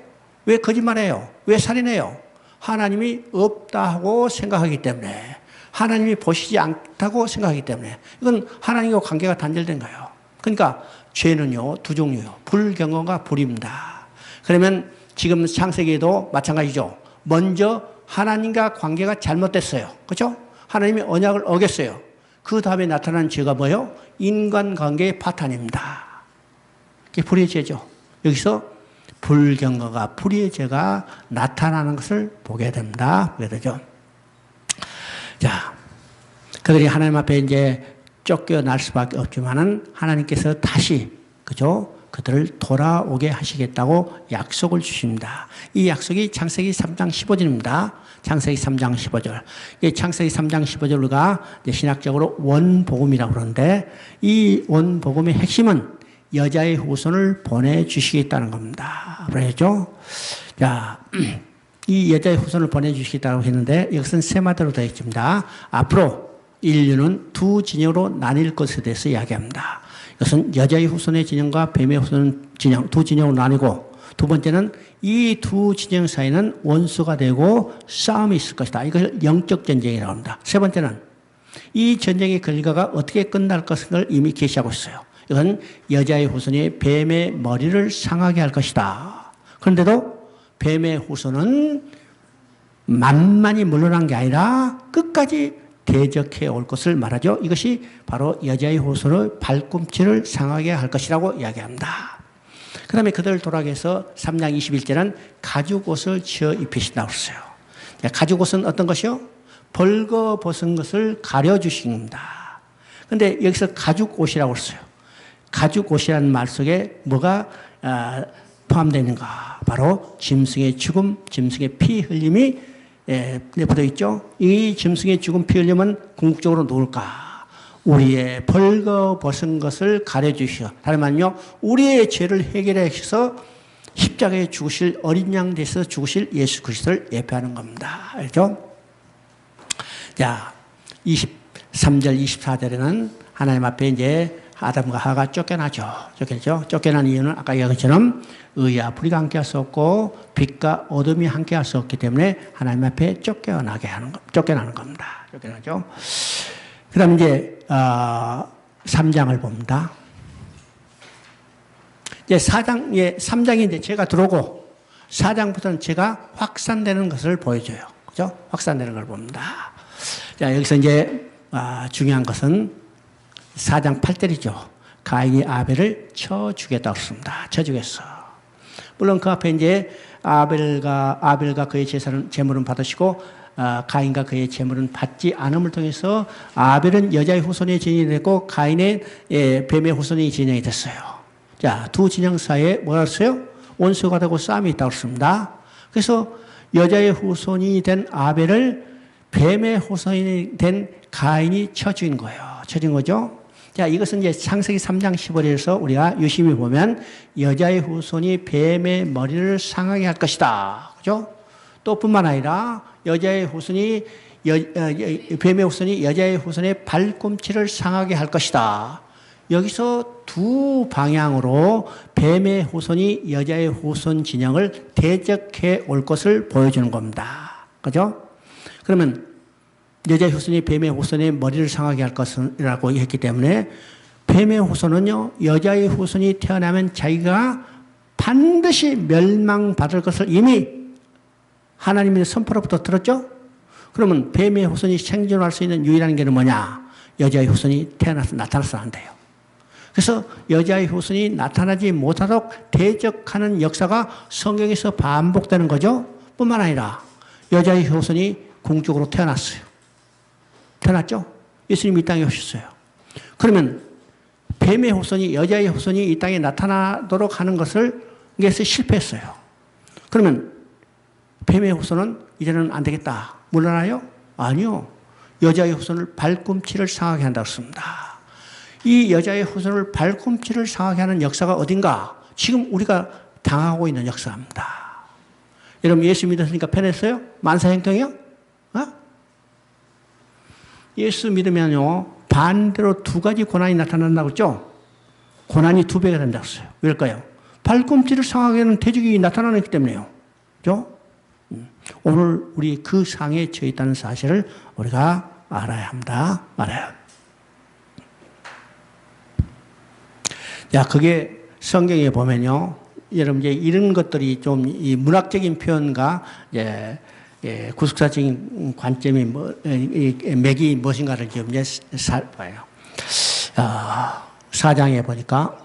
왜 거짓말해요? 왜 살인해요? 하나님이 없다고 생각하기 때문에, 하나님이 보시지 않다고 생각하기 때문에, 이건 하나님과 관계가 단절된 거예요. 그러니까 죄는요, 두 종류요. 불경건과 불의입니다. 그러면 지금 창세기에도 마찬가지죠. 먼저 하나님과 관계가 잘못됐어요. 그렇죠? 하나님이 언약을 어겼어요. 그 다음에 나타난 죄가 뭐예요? 인간관계의 파탄입니다. 그게 불의의 죄죠. 여기서 불경거가 불의의 죄가 나타나는 것을 보게 됩니다. 보게 되죠. 자, 그들이 하나님 앞에 이제 쫓겨날 수밖에 없지만은 하나님께서 다시, 그죠? 그들을 돌아오게 하시겠다고 약속을 주십니다. 이 약속이 창세기 3장 15절입니다. 창세기 3장 15절. 이 창세기 3장 15절가 신학적으로 원복음이라고 그러는데 이 원복음의 핵심은 여자의 후손을 보내주시겠다는 겁니다. 그렇죠? 자, 이 여자의 후손을 보내주시겠다고 했는데 이것은 세 마디로 되어 있습니다. 앞으로 인류는 두 진영으로 나뉠 것에 대해서 이야기합니다. 이것은 여자의 후손의 진영과 뱀의 후손 진영, 두 진영으로 나뉘고, 두 번째는 이 두 진영 사이는 원수가 되고 싸움이 있을 것이다. 이것을 영적 전쟁이라고 합니다. 세 번째는 이 전쟁의 결과가 어떻게 끝날 것을 이미 계시하고 있어요. 이건 여자의 후손이 뱀의 머리를 상하게 할 것이다. 그런데도 뱀의 후손은 만만히 물러난 게 아니라 끝까지 대적해 올 것을 말하죠. 이것이 바로 여자의 후손의 발꿈치를 상하게 할 것이라고 이야기합니다. 그 다음에 그들을 돌아가게 해서 3장 21절은 가죽옷을 지어 입히신다고 했어요. 가죽옷은 어떤 것이요? 벌거벗은 것을 가려주신 겁니다. 그런데 여기서 가죽옷이라고 했어요. 가죽옷이라는 말 속에 뭐가 포함되어 있는가? 바로 짐승의 죽음, 짐승의 피 흘림이 내포되어 있죠. 이 짐승의 죽음, 피 흘림은 궁극적으로 누굴까? 우리의 벌거벗은 것을 가려주시오. 다른 말은요, 우리의 죄를 해결하셔서 십자가에 죽으실 어린 양 되셔서 죽으실 예수 그리스도를 예표하는 겁니다. 알죠? 자, 23절, 24절에는 하나님 앞에 이제 아담과 하가 쫓겨나죠. 쫓겨난 이유는 아까 얘기한 것처럼 의와 불의가 함께할 수 없고 빛과 어둠이 함께할 수 없기 때문에 하나님 앞에 쫓겨나는 겁니다. 쫓겨나죠. 그 다음 이제 3장을 봅니다. 이제 3장이 이제 죄가 들어오고 4장부터는 죄가 확산되는 것을 보여줘요. 그죠? 확산되는 걸 봅니다. 자, 여기서 이제 중요한 것은 4장 8절이죠. 가인이 아벨을 쳐 죽였다고 했습니다. 쳐 죽였어. 물론 그 앞에 이제 아벨과 그의 제물은 받으시고 가인과 그의 제물은 받지 않음을 통해서 아벨은 여자의 후손이 진영이 됐고 가인의 뱀의 후손이 진영이 됐어요. 자, 두 진영 사이에 뭐라 했어요? 원수가 되고 싸움이 있다고 했습니다. 그래서 여자의 후손이 된 아벨을 뱀의 후손이 된 가인이 쳐준 거예요. 쳐준 거죠. 자, 이것은 이제 창세기 3장 15절에서 우리가 유심히 보면 여자의 후손이 뱀의 머리를 상하게 할 것이다. 그죠? 또 뿐만 아니라 뱀의 후손이 여자의 후손의 발꿈치를 상하게 할 것이다. 여기서 두 방향으로 뱀의 후손이 여자의 후손 진영을 대적해 올 것을 보여주는 겁니다. 그죠? 그러면 여자의 후손이 뱀의 후손의 머리를 상하게 할 것이라고 했기 때문에 뱀의 후손은요, 여자의 후손이 태어나면 자기가 반드시 멸망받을 것을 이미 하나님의 선포로부터 들었죠? 그러면 뱀의 후손이 생존할 수 있는 유일한 길은 뭐냐? 여자의 후손이 나타나서 안 돼요. 그래서 여자의 후손이 나타나지 못하도록 대적하는 역사가 성경에서 반복되는 거죠. 뿐만 아니라 여자의 후손이 궁적으로 태어났어요. 태어났죠? 예수님이 이 땅에 오셨어요. 그러면 뱀의 후손이, 여자의 후손이 이 땅에 나타나도록 하는 것을 위해서 실패했어요. 그러면 뱀의 후손은 이제는 안 되겠다. 물러나요? 아니요. 여자의 후손을 발꿈치를 상하게 한다고 했습니다. 이 여자의 후손을 발꿈치를 상하게 하는 역사가 어딘가? 지금 우리가 당하고 있는 역사입니다. 여러분 예수 믿었으니까 편했어요? 만사형통이요? 예수 믿으면요, 반대로 두 가지 고난이 나타난다고 했죠? 고난이 두 배가 된다고 했어요. 왜일까요? 발꿈치를 상하게 하는 대적이 나타나기 때문에요. 그죠? 오늘 우리 그 상에 처해 있다는 사실을 우리가 알아야 합니다. 알아야. 자, 그게 성경에 보면요. 여러분, 이제 이런 것들이 좀 이 문학적인 표현과, 구속사적인 관점이 맥이 무엇인가를 지금 이제 살펴봐요. 4장에 보니까,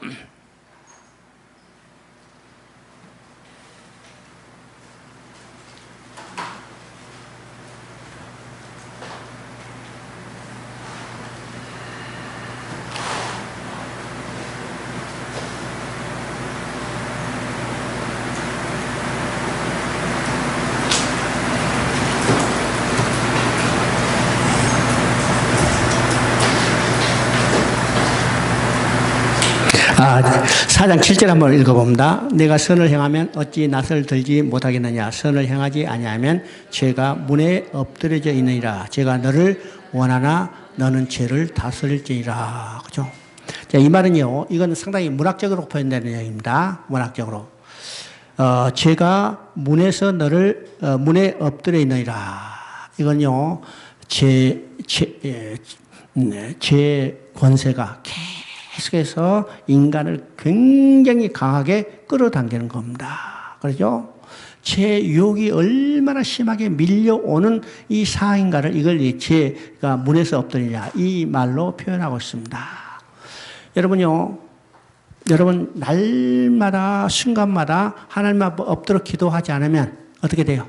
사장 7절 한번 읽어봅니다. 내가 선을 행하면 어찌 낯을 들지 못하겠느냐. 선을 행하지 아니하면 죄가 문에 엎드려져 있느니라. 제가 너를 원하나 너는 죄를 다스릴지니라. 그죠? 자, 이 말은요, 이건 상당히 문학적으로 표현되는 이야기입니다. 문학적으로. 죄가 문에서 너를, 문에 엎드려 있느니라. 이건요, 죄 권세가 계속해서 인간을 굉장히 강하게 끌어당기는 겁니다. 그렇죠? 죄 유혹이 얼마나 심하게 밀려오는 이 상인가를 이걸 죄가 문에서 엎드리냐 이 말로 표현하고 있습니다. 여러분요, 여러분 날마다 순간마다 하나님 앞에 엎드려 기도하지 않으면 어떻게 돼요?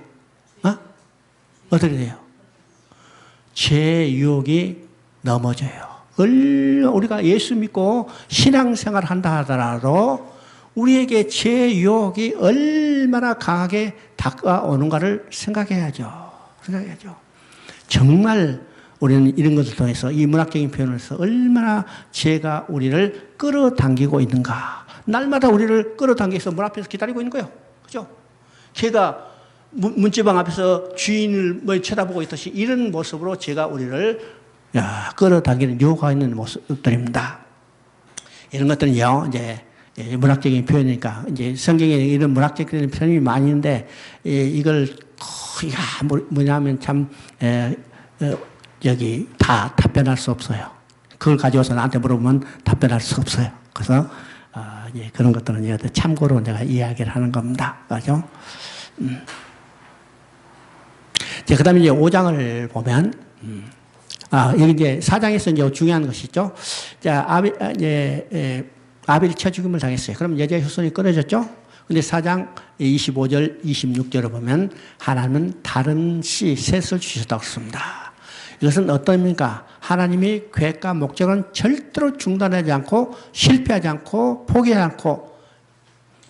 어떻게 돼요? 죄 유혹이 넘어져요. 우리가 예수 믿고 신앙생활 한다 하더라도 우리에게 죄 유혹이 얼마나 강하게 다가오는가를 생각해야죠. 정말 우리는 이런 것을 통해서 이 문학적인 표현을 해서 얼마나 죄가 우리를 끌어당기고 있는가. 날마다 우리를 끌어당겨서 문 앞에서 기다리고 있는 거예요. 그죠? 죄가 문지방 앞에서 주인을 쳐다보고 있듯이 이런 모습으로 죄가 우리를 끌어당기는 유혹하고 있는 모습들입니다. 이런 것들은요, 이제 문학적인 표현이니까 이제 성경에 이런 문학적인 표현이 많이 있는데 이걸 뭐냐면 참 여기 다 답변할 수 없어요. 그걸 가져와서 나한테 물어보면 답변할 수 없어요. 그래서 그런 것들은 참고로 내가 이야기를 하는 겁니다. 맞죠? 그 다음에 이제 5장을 보면, 여기 이제 4장에서 이제 중요한 것이 있죠. 자, 아벨이 쳐 죽임을 당했어요. 그럼 여자의 후손이 끊어졌죠? 근데 4장 25절, 26절을 보면 하나님은 다른 씨, 셋을 주셨다고 했습니다. 이것은 어떤 의미입니까? 하나님이 계획과 목적은 절대로 중단하지 않고 실패하지 않고 포기하지 않고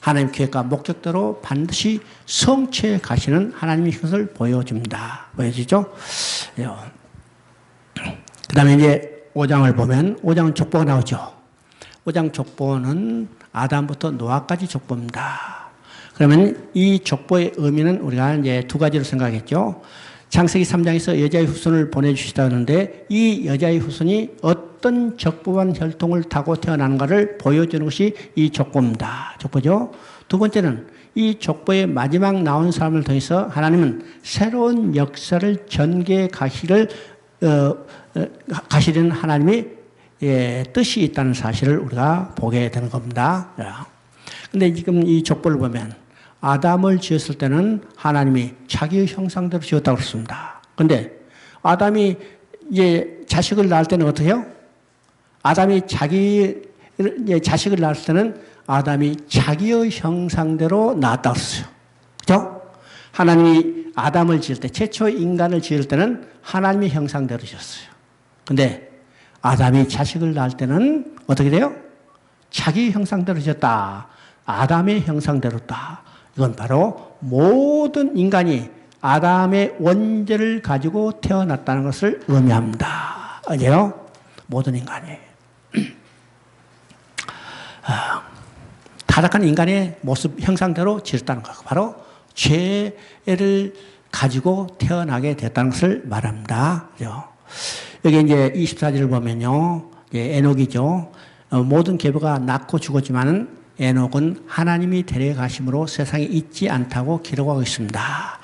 하나님 계획과 목적대로 반드시 성취해 가시는 하나님의 것을 보여줍니다. 보여지죠? 그 다음에 이제 5장을 보면 5장은 족보가 나오죠. 5장 족보는 아담부터 노아까지 족보입니다. 그러면 이 족보의 의미는 우리가 이제 두 가지로 생각했죠. 창세기 3장에서 여자의 후손을 보내주시다는데 이 여자의 후손이 어떤 적부한 혈통을 타고 태어나는가를 보여주는 것이 이 족보입니다. 족보죠. 두 번째는 이 족보의 마지막 나온 사람을 통해서 하나님은 새로운 역사를 전개해 가시려는 하나님의 뜻이 있다는 사실을 우리가 보게 되는 겁니다. 그런데 지금 이 족보를 보면 아담을 지었을 때는 하나님이 자기의 형상대로 지었다고 그랬습니다. 그런데 아담이 이제 자식을 낳을 때는 어떻게 해요? 아담이 자식을 낳을 때는 아담이 자기의 형상대로 낳았다고 그랬어요. 그죠? 하나님이 아담을 지을 때, 최초 인간을 지을 때는 하나님의 형상대로 지었어요. 근데 아담이 자식을 낳을 때는 어떻게 돼요? 자기 형상대로 지었다. 아담의 형상대로다. 이건 바로 모든 인간이 아담의 원죄를 가지고 태어났다는 것을 의미합니다. 아니에요? 모든 인간이. 타락한 인간의 모습, 형상대로 지었다는 것. 바로 죄를 가지고 태어나게 됐다는 것을 말합니다. 여기 이제 24절을 보면요. 에녹이죠. 모든 계보가 낳고 죽었지만은 에녹은 하나님이 데려가심으로 세상에 있지 않다고 기록하고 있습니다.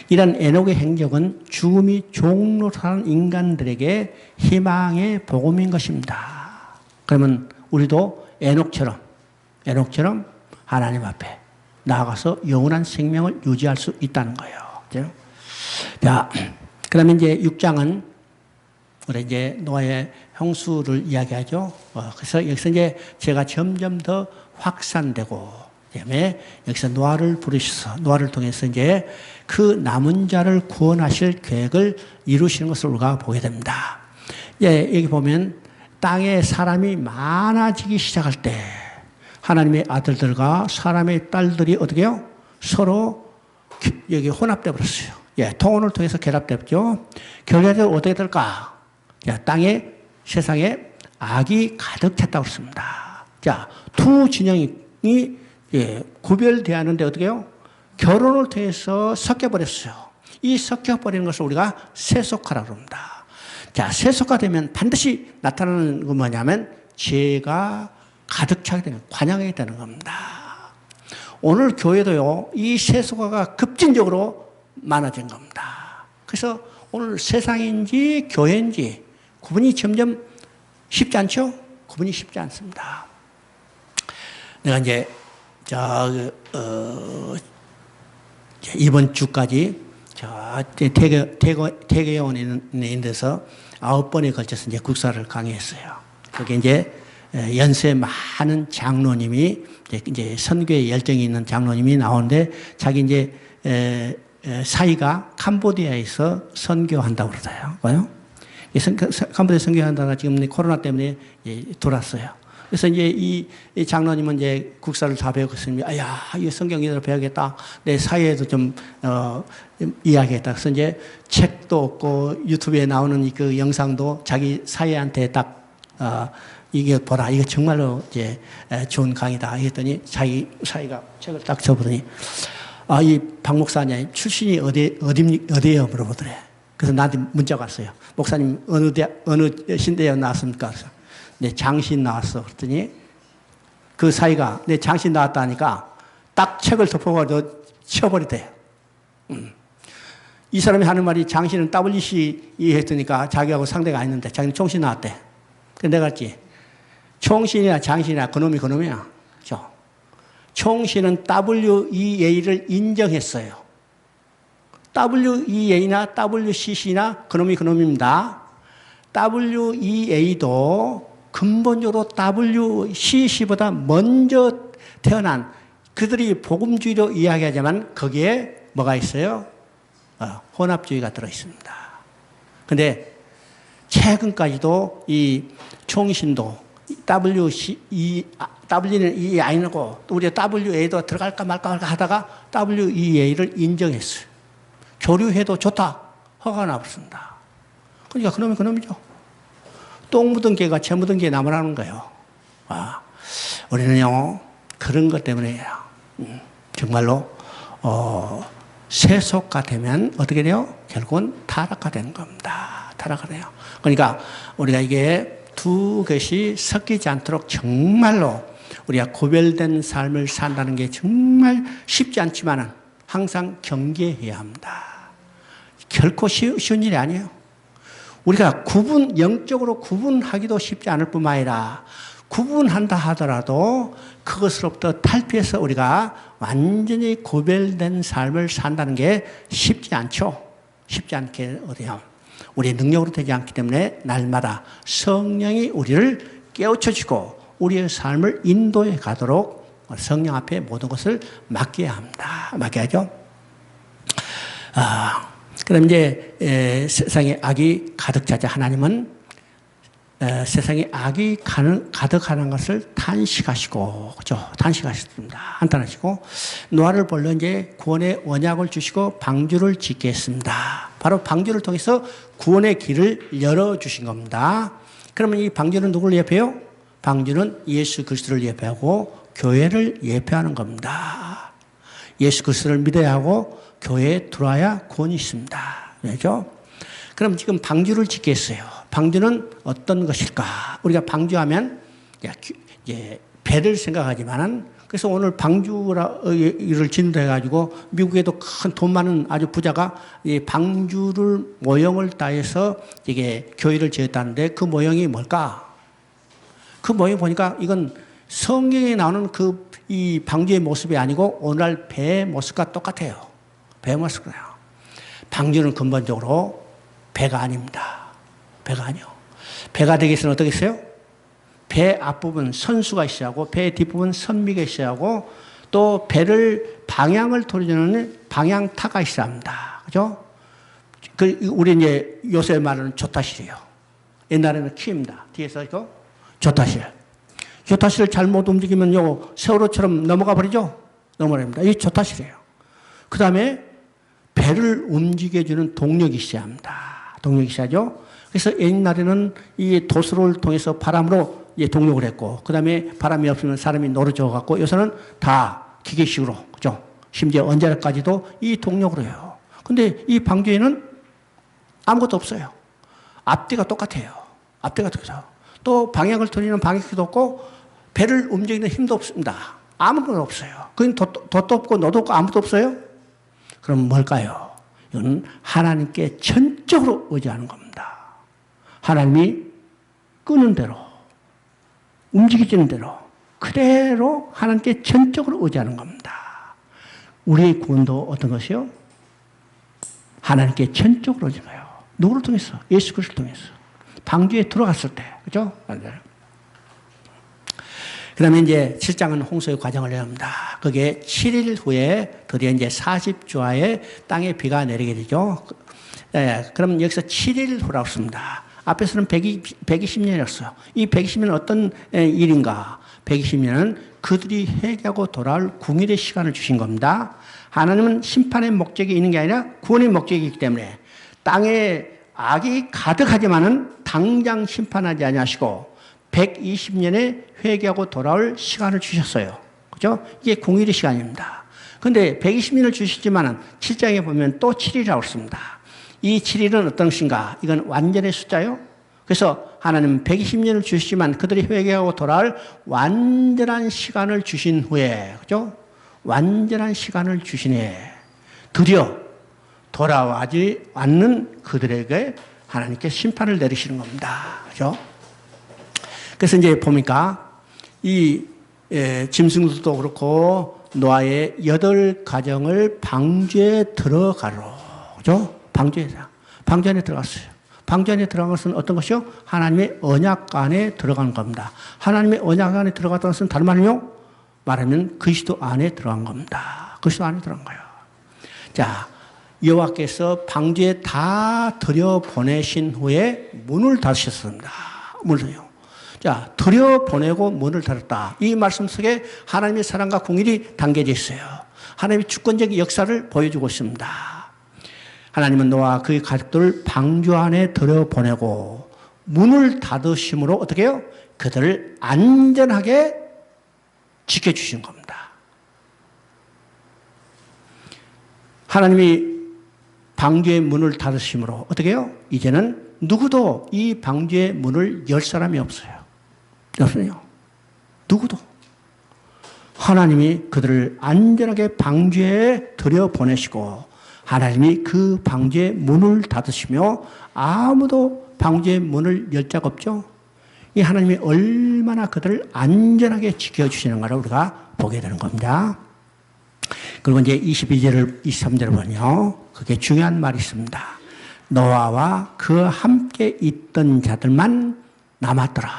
이런 에녹의 행적은 죽음이 종로하는 인간들에게 희망의 복음인 것입니다. 그러면 우리도 에녹처럼 하나님 앞에 나아가서 영원한 생명을 유지할 수 있다는 거예요. 자, 그 다음에 이제 6장은 우리 이제 노아의 형수를 이야기하죠. 그래서 여기서 이제 제가 점점 더 확산되고, 그다음에 여기서 노아를 부르셔서 노아를 통해서 이제 그 남은 자를 구원하실 계획을 이루시는 것을 우리가 보게 됩니다. 예, 여기 보면 땅에 사람이 많아지기 시작할 때 하나님의 아들들과 사람의 딸들이 어떻게 해요? 서로 여기 혼합돼 버렸어요. 예, 통혼을 통해서 결합됐죠. 결과적으로 어떻게 될까? 자, 세상에 악이 가득 찼다고 했습니다. 자, 두 진영이 구별되어 하는데 어떻게 해요? 결혼을 통해서 섞여버렸어요. 이 섞여버리는 것을 우리가 세속화라고 합니다. 자, 세속화되면 반드시 나타나는 건 뭐냐면 죄가 가득 차게 되는, 관영하게 되는 겁니다. 오늘 교회도요, 이 세속화가 급진적으로 많아진 겁니다. 그래서 오늘 세상인지 교회인지 구분이 점점 쉽지 않죠? 구분이 쉽지 않습니다. 내가 이제 이번 주까지 대개원에 있는 데서 9번에 걸쳐서 이제 국사를 강의했어요. 그게 이제 연세 많은 장로님이 이제 선교에 열정이 있는 장로님이 나오는데 자기 이제 사이가 캄보디아에서 선교한다고 그러더라고요. 캄보디아 선교한다가 지금 코로나 때문에 돌았어요. 그래서 이제 이 장로님은 이제 국사를 다 배우고 있으면, 이 성경 이대로 배우겠다. 내 사회에도 좀, 이야기했다. 그래서 이제 책도 없고 유튜브에 나오는 그 영상도 자기 사회한테 딱, 이게 보라. 이거 정말로 이제 좋은 강의다. 했더니 자기 사회가 책을 딱 접으더니, 이 박 목사님 출신이 어디에요? 물어보더래. 그래서 나한테 문자가 왔어요. 목사님 어느 신대에 나왔습니까? 그래서 네, 장신 나왔어. 그랬더니 그 사이가 네, 장신 나왔다 하니까 딱 책을 덮어가지고 치워버리대요. 이 사람이 하는 말이 장신은 WC 했으니까 자기하고 상대가 아니는데 자기는 총신 나왔대. 그래서 내가 했지. 총신이나 장신이나 그놈이야. 그렇죠? 총신은 WEA를 인정했어요. WEA나 WCC나 그놈입니다. WEA도 근본적으로 WCC보다 먼저 태어난 그들이 복음주의로 이야기하지만 거기에 뭐가 있어요? 혼합주의가 들어있습니다. 근데 최근까지도 이 총신도 W는 이 아니고 우리 WA도 들어갈까 말까 하다가 WEA를 인정했어요. 교류해도 좋다. 허가 나버렸습니다. 그러니까 그놈이 그놈이죠. 똥 묻은 개가 재 묻은 개 나무라는 거예요. 우리는요 그런 것 때문에 정말로 세속화 되면 어떻게 돼요? 결국은 타락화 되는 겁니다. 타락화 돼요. 그러니까 우리가 이게 두 것이 섞이지 않도록 정말로 우리가 구별된 삶을 산다는 게 정말 쉽지 않지만은 항상 경계해야 합니다. 결코 쉬운 일이 아니에요. 우리가 영적으로 구분하기도 쉽지 않을 뿐만 아니라 구분한다 하더라도 그것으로부터 탈피해서 우리가 완전히 구별된 삶을 산다는 게 쉽지 않죠. 쉽지 않게 어디요. 우리의 능력으로 되지 않기 때문에 날마다 성령이 우리를 깨우쳐주고 우리의 삶을 인도해 가도록 성령 앞에 모든 것을 맡겨야 합니다. 맡겨야죠. 그럼 이제 세상에 악이 가득 차자 하나님은 세상에 악이 가득하는 것을 탄식하시고, 그죠? 탄식하셨습니다. 한탄하시고, 노아를 불러 이제 구원의 언약을 주시고 방주를 짓게 했습니다. 바로 방주를 통해서 구원의 길을 열어주신 겁니다. 그러면 이 방주는 누구를 예표해요? 방주는 예수 그리스도를 예표하고 교회를 예표하는 겁니다. 예수 그리스도를 믿어야 하고 교회에 들어와야 구원이 있습니다. 그렇죠? 그럼 지금 방주를 짓게 했어요. 방주는 어떤 것일까? 우리가 방주하면 배를 생각하지만은 그래서 오늘 방주를 짓는다 해가지고 미국에도 큰 돈 많은 아주 부자가 이 방주를 모형을 따해서 이게 교회를 지었다는데 그 모형이 뭘까? 그 모형 보니까 이건 성경에 나오는 이 방주의 모습이 아니고 오늘날 배의 모습과 똑같아요. 배의 모습이에요. 방주는 근본적으로 배가 아닙니다. 배가 아니요. 배가 되기 위해서는 어떻게 했어요? 배 앞부분 선수가 있어야 하고 배 뒷부분 선미가 있어야 하고 또 배를 방향을 돌려주는 방향타가 있어야 합니다. 그죠? 우리 이제 요새 말하는 조타실이에요. 옛날에는 키입니다. 뒤에서 이거 조타실. 조타실을 잘못 움직이면 요 세월호처럼 넘어가 버리죠? 넘어갑니다. 이게 조타실이에요. 그 다음에 배를 움직여주는 동력이 있어야 합니다. 동력이 있어야죠. 그래서 옛날에는 이 도수를 통해서 바람으로 동력을 했고, 그 다음에 바람이 없으면 사람이 노려져 갖고, 요새는 다 기계식으로, 그죠? 심지어 언제까지도 이 동력으로 해요. 근데 이 방주에는 아무것도 없어요. 앞뒤가 똑같아요. 앞뒤가 똑같아요. 또 방향을 돌리는 방향키도 없고, 배를 움직이는 힘도 없습니다. 아무것도 없어요. 그건 돛도 없고, 너도 없고, 아무것도 없어요? 그럼 뭘까요? 이건 하나님께 전적으로 의지하는 겁니다. 하나님이 끄는 대로, 움직이지는 대로, 그대로 하나님께 전적으로 의지하는 겁니다. 우리의 구원도 어떤 것이요? 하나님께 전적으로 의지해요. 누구를 통해서? 예수 그리스도를 통해서. 방주에 들어갔을 때, 그죠? 그 다음에 이제 7장은 홍수의 과정을 얘기합니다. 그게 7일 후에 드디어 이제 40주하에 땅에 비가 내리게 되죠. 그럼 여기서 7일 후라고 씁니다. 앞에서는 120년이었어요. 이 120년은 어떤 일인가? 120년은 그들이 회개하고 돌아올 궁일의 시간을 주신 겁니다. 하나님은 심판의 목적이 있는 게 아니라 구원의 목적이 있기 때문에 땅에 악이 가득하지만은 당장 심판하지 아니하시고 120년에 회개하고 돌아올 시간을 주셨어요. 그죠? 이게 궁일의 시간입니다. 그런데 120년을 주셨지만은 7장에 보면 또 7일이라고 씁니다. 이 7일은 어떤 것인가? 이건 완전의 숫자요. 그래서 하나님은 120년을 주시지만 그들이 회개하고 돌아올 완전한 시간을 주신 후에, 그죠? 완전한 시간을 주신 후에 드디어 돌아와지 않는 그들에게 하나님께 심판을 내리시는 겁니다. 그죠? 그래서 이제 보니까 이 짐승들도 그렇고 노아의 8가정을 방주에 들어가로, 그죠? 방주 안에 들어갔어요. 방주 안에 들어간 것은 어떤 것이요? 하나님의 언약 안에 들어간 겁니다. 하나님의 언약 안에 들어갔다는 것은 다른 말이요? 말하면 그리스도 안에 들어간 겁니다. 그리스도 안에 들어간 거예요. 자, 여호와께서 방주에 다 들여보내신 후에 문을 닫으셨습니다. 문을요. 자, 들여보내고 문을 닫았다. 이 말씀 속에 하나님의 사랑과 공의가 담겨져 있어요. 하나님의 주권적인 역사를 보여주고 있습니다. 하나님은 노아와 그의 가족들을 방주 안에 들여보내고 문을 닫으심으로 어떻게 해요? 그들을 안전하게 지켜주신 겁니다. 하나님이 방주의 문을 닫으심으로 어떻게 해요? 이제는 누구도 이 방주의 문을 열 사람이 없어요. 없어요. 누구도. 하나님이 그들을 안전하게 방주에 들여보내시고 하나님이 그 방주의 문을 닫으시며 아무도 방주의 문을 열 자가 없죠. 이 하나님이 얼마나 그들을 안전하게 지켜주시는가를 우리가 보게 되는 겁니다. 그리고 이제 22절을, 23절을 보면요. 그게 중요한 말이 있습니다. 노아와 그 함께 있던 자들만 남았더라.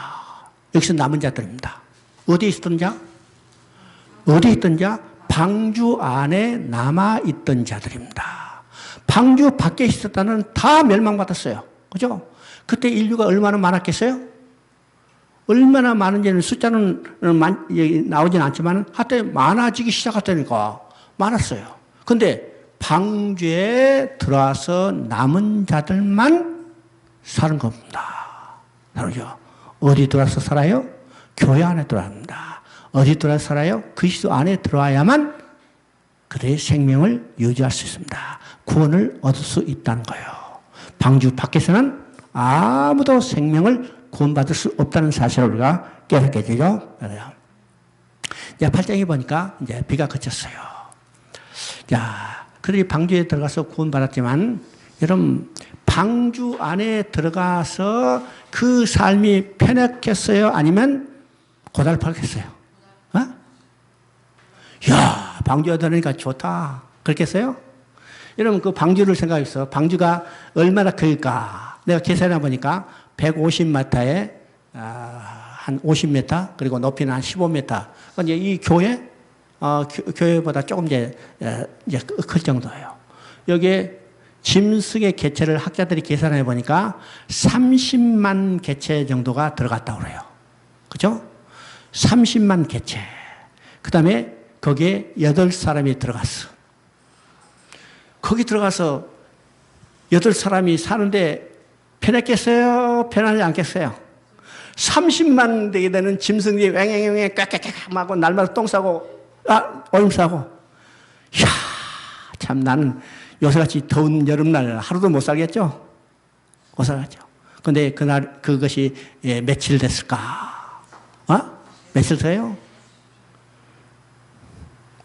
여기서 남은 자들입니다. 어디에 있던 자? 어디에 있던 자? 방주 안에 남아있던 자들입니다. 방주 밖에 있었다는 다 멸망받았어요. 그죠? 그때 인류가 얼마나 많았겠어요? 얼마나 많은지는 숫자는 나오진 않지만 하여튼 많아지기 시작했다니까 많았어요. 근데 방주에 들어와서 남은 자들만 사는 겁니다. 다르죠? 어디 들어와서 살아요? 교회 안에 들어갑니다. 어디 들어와서 살아요? 그리스도 안에 들어와야만 그들의 생명을 유지할 수 있습니다. 구원을 얻을 수 있다는 거예요. 방주 밖에서는 아무도 생명을 구원받을 수 없다는 사실을 우리가 깨닫게 되죠. 이제 8장에 보니까 이제 비가 그쳤어요. 자, 그들이 방주에 들어가서 구원받았지만, 여러분, 방주 안에 들어가서 그 삶이 편했겠어요? 아니면 고달팠겠어요? 어? 야, 방주에 들어가니까 좋다. 그렇겠어요? 여러분, 그 방주를 생각해서 방주가 얼마나 클까? 내가 계산해 보니까 150m에 한 50m, 그리고 높이는 한 15m. 이제 이 교회, 교회보다 조금 이제 클 정도예요. 여기에 짐승의 개체를 학자들이 계산해 보니까 30만 개체 정도가 들어갔다고 그래요. 그죠? 30만 개체. 그 다음에 거기에 8사람이 들어갔어. 거기 들어가서 8사람이 사는데 편했겠어요? 편하지 않겠어요? 30만 되게 되는 짐승들이 왱왱왱 꽥꽥꽥 하고 날마다 똥 싸고 오줌 싸고. 이야, 참 나는 요새같이 더운 여름날 하루도 못 살겠죠? 못 살겠죠. 근데 그날 그것이 며칠 됐을까? 며칠 돼요?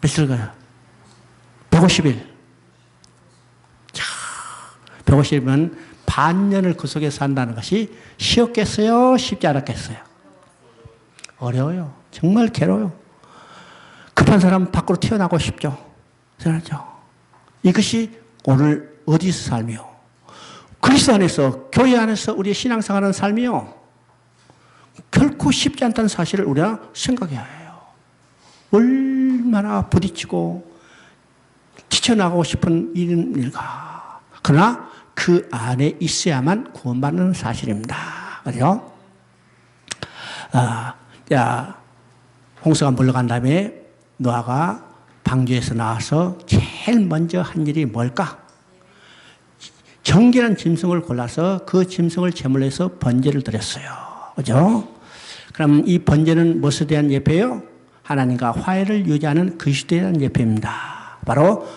며칠 가요? 150일. 150일이면 반년을 그 속에 산다는 것이 쉬웠겠어요? 쉽지 않았겠어요? 어려워요. 정말 괴로워요. 급한 사람 밖으로 튀어나오고 싶죠? 그렇죠? 이것이 오늘 어디서 삶이요? 그리스도 안에서, 교회 안에서 우리의 신앙생활하는 삶이요. 결코 쉽지 않다는 사실을 우리가 생각해야 해요. 얼마나 부딪히고 지쳐나가고 싶은 일인가. 그러나 그 안에 있어야만 구원받는 사실입니다. 그죠? 홍수가 물러간 다음에 노아가 방주에서 나와서 제일 먼저 한 일이 뭘까? 정결한 짐승을 골라서 그 짐승을 제물로 해서 번제를 드렸어요. 그죠? 그럼 이 번제는 무엇에 대한 예표예요? 하나님과 화해를 유지하는 그리스도에 대한 예표입니다. 바로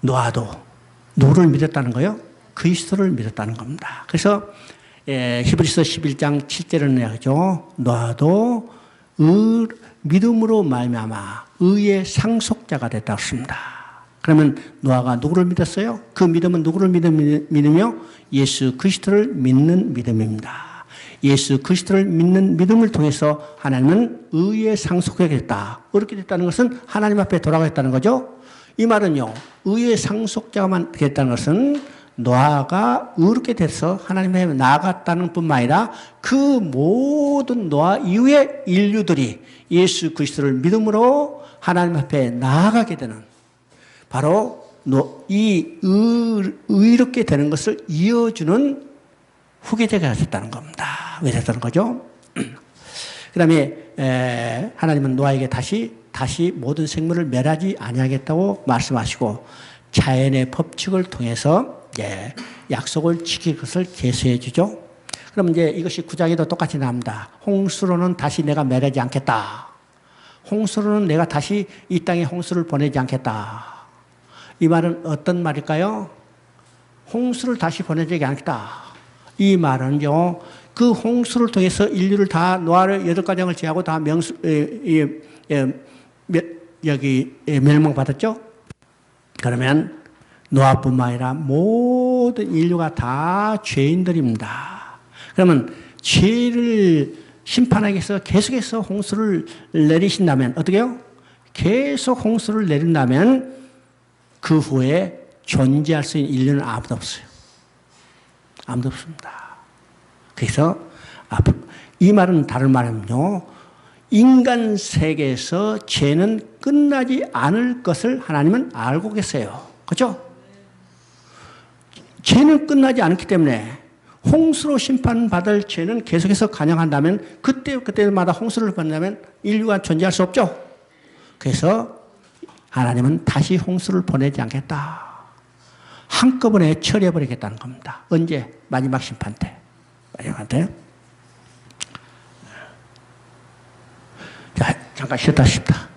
노아도 누구를 믿었다는 거예요? 그리스도를 믿었다는 겁니다. 그래서 히브리서 11장 7절은 이야기죠. 노아도 믿음으로 말미암아 의의 상속자가 됐다고 했습니다. 그러면 노아가 누구를 믿었어요? 그 믿음은 누구를 믿으며? 예수 그리스도를 믿는 믿음입니다. 예수 그리스도를 믿는 믿음을 통해서 하나님은 의의 상속자가 됐다. 어떻게 됐다는 것은 하나님 앞에 돌아가겠다는 거죠. 이 말은요, 의의 상속자만 됐다는 것은 노아가 의롭게 돼서 하나님의 나아갔다는 뿐만 아니라 그 모든 노아 이후의 인류들이 예수 그리스도를 믿음으로 하나님 앞에 나아가게 되는 바로 이 의롭게 되는 것을 이어주는 후계자가 되었다는 겁니다. 왜 됐다는 거죠? 그 다음에 하나님은 노아에게 다시 모든 생물을 멸하지 아니하겠다고 말씀하시고 자연의 법칙을 통해서 약속을 지킬 것을 계수해 주죠. 그럼 이제 이것이 9장에도 똑같이 나옵니다. 홍수로는 다시 내가 멸하지 않겠다. 홍수로는 내가 다시 이 땅에 홍수를 보내지 않겠다. 이 말은 어떤 말일까요? 홍수를 다시 보내지 않겠다. 이 말은요, 그 홍수를 통해서 인류를 다 노아를 8가정을 제하고 다 멸망받았죠? 그러면 노아뿐만 아니라 모든 인류가 다 죄인들입니다. 그러면 죄를 심판하기 위해서 계속해서 홍수를 내리신다면 어떻게 해요? 계속 홍수를 내린다면 그 후에 존재할 수 있는 인류는 아무도 없어요. 아무도 없습니다. 그래서 이 말은 다른 말은요. 인간 세계에서 죄는 끝나지 않을 것을 하나님은 알고 계세요. 그렇죠? 죄는 끝나지 않기 때문에 홍수로 심판받을 죄는 계속해서 간영한다면 그때마다 홍수를 받는다면 인류가 존재할 수 없죠. 그래서 하나님은 다시 홍수를 보내지 않겠다. 한꺼번에 처리해버리겠다는 겁니다. 언제? 마지막 심판 때. 마지막 때. 자, 잠깐 쉬었다 싶다.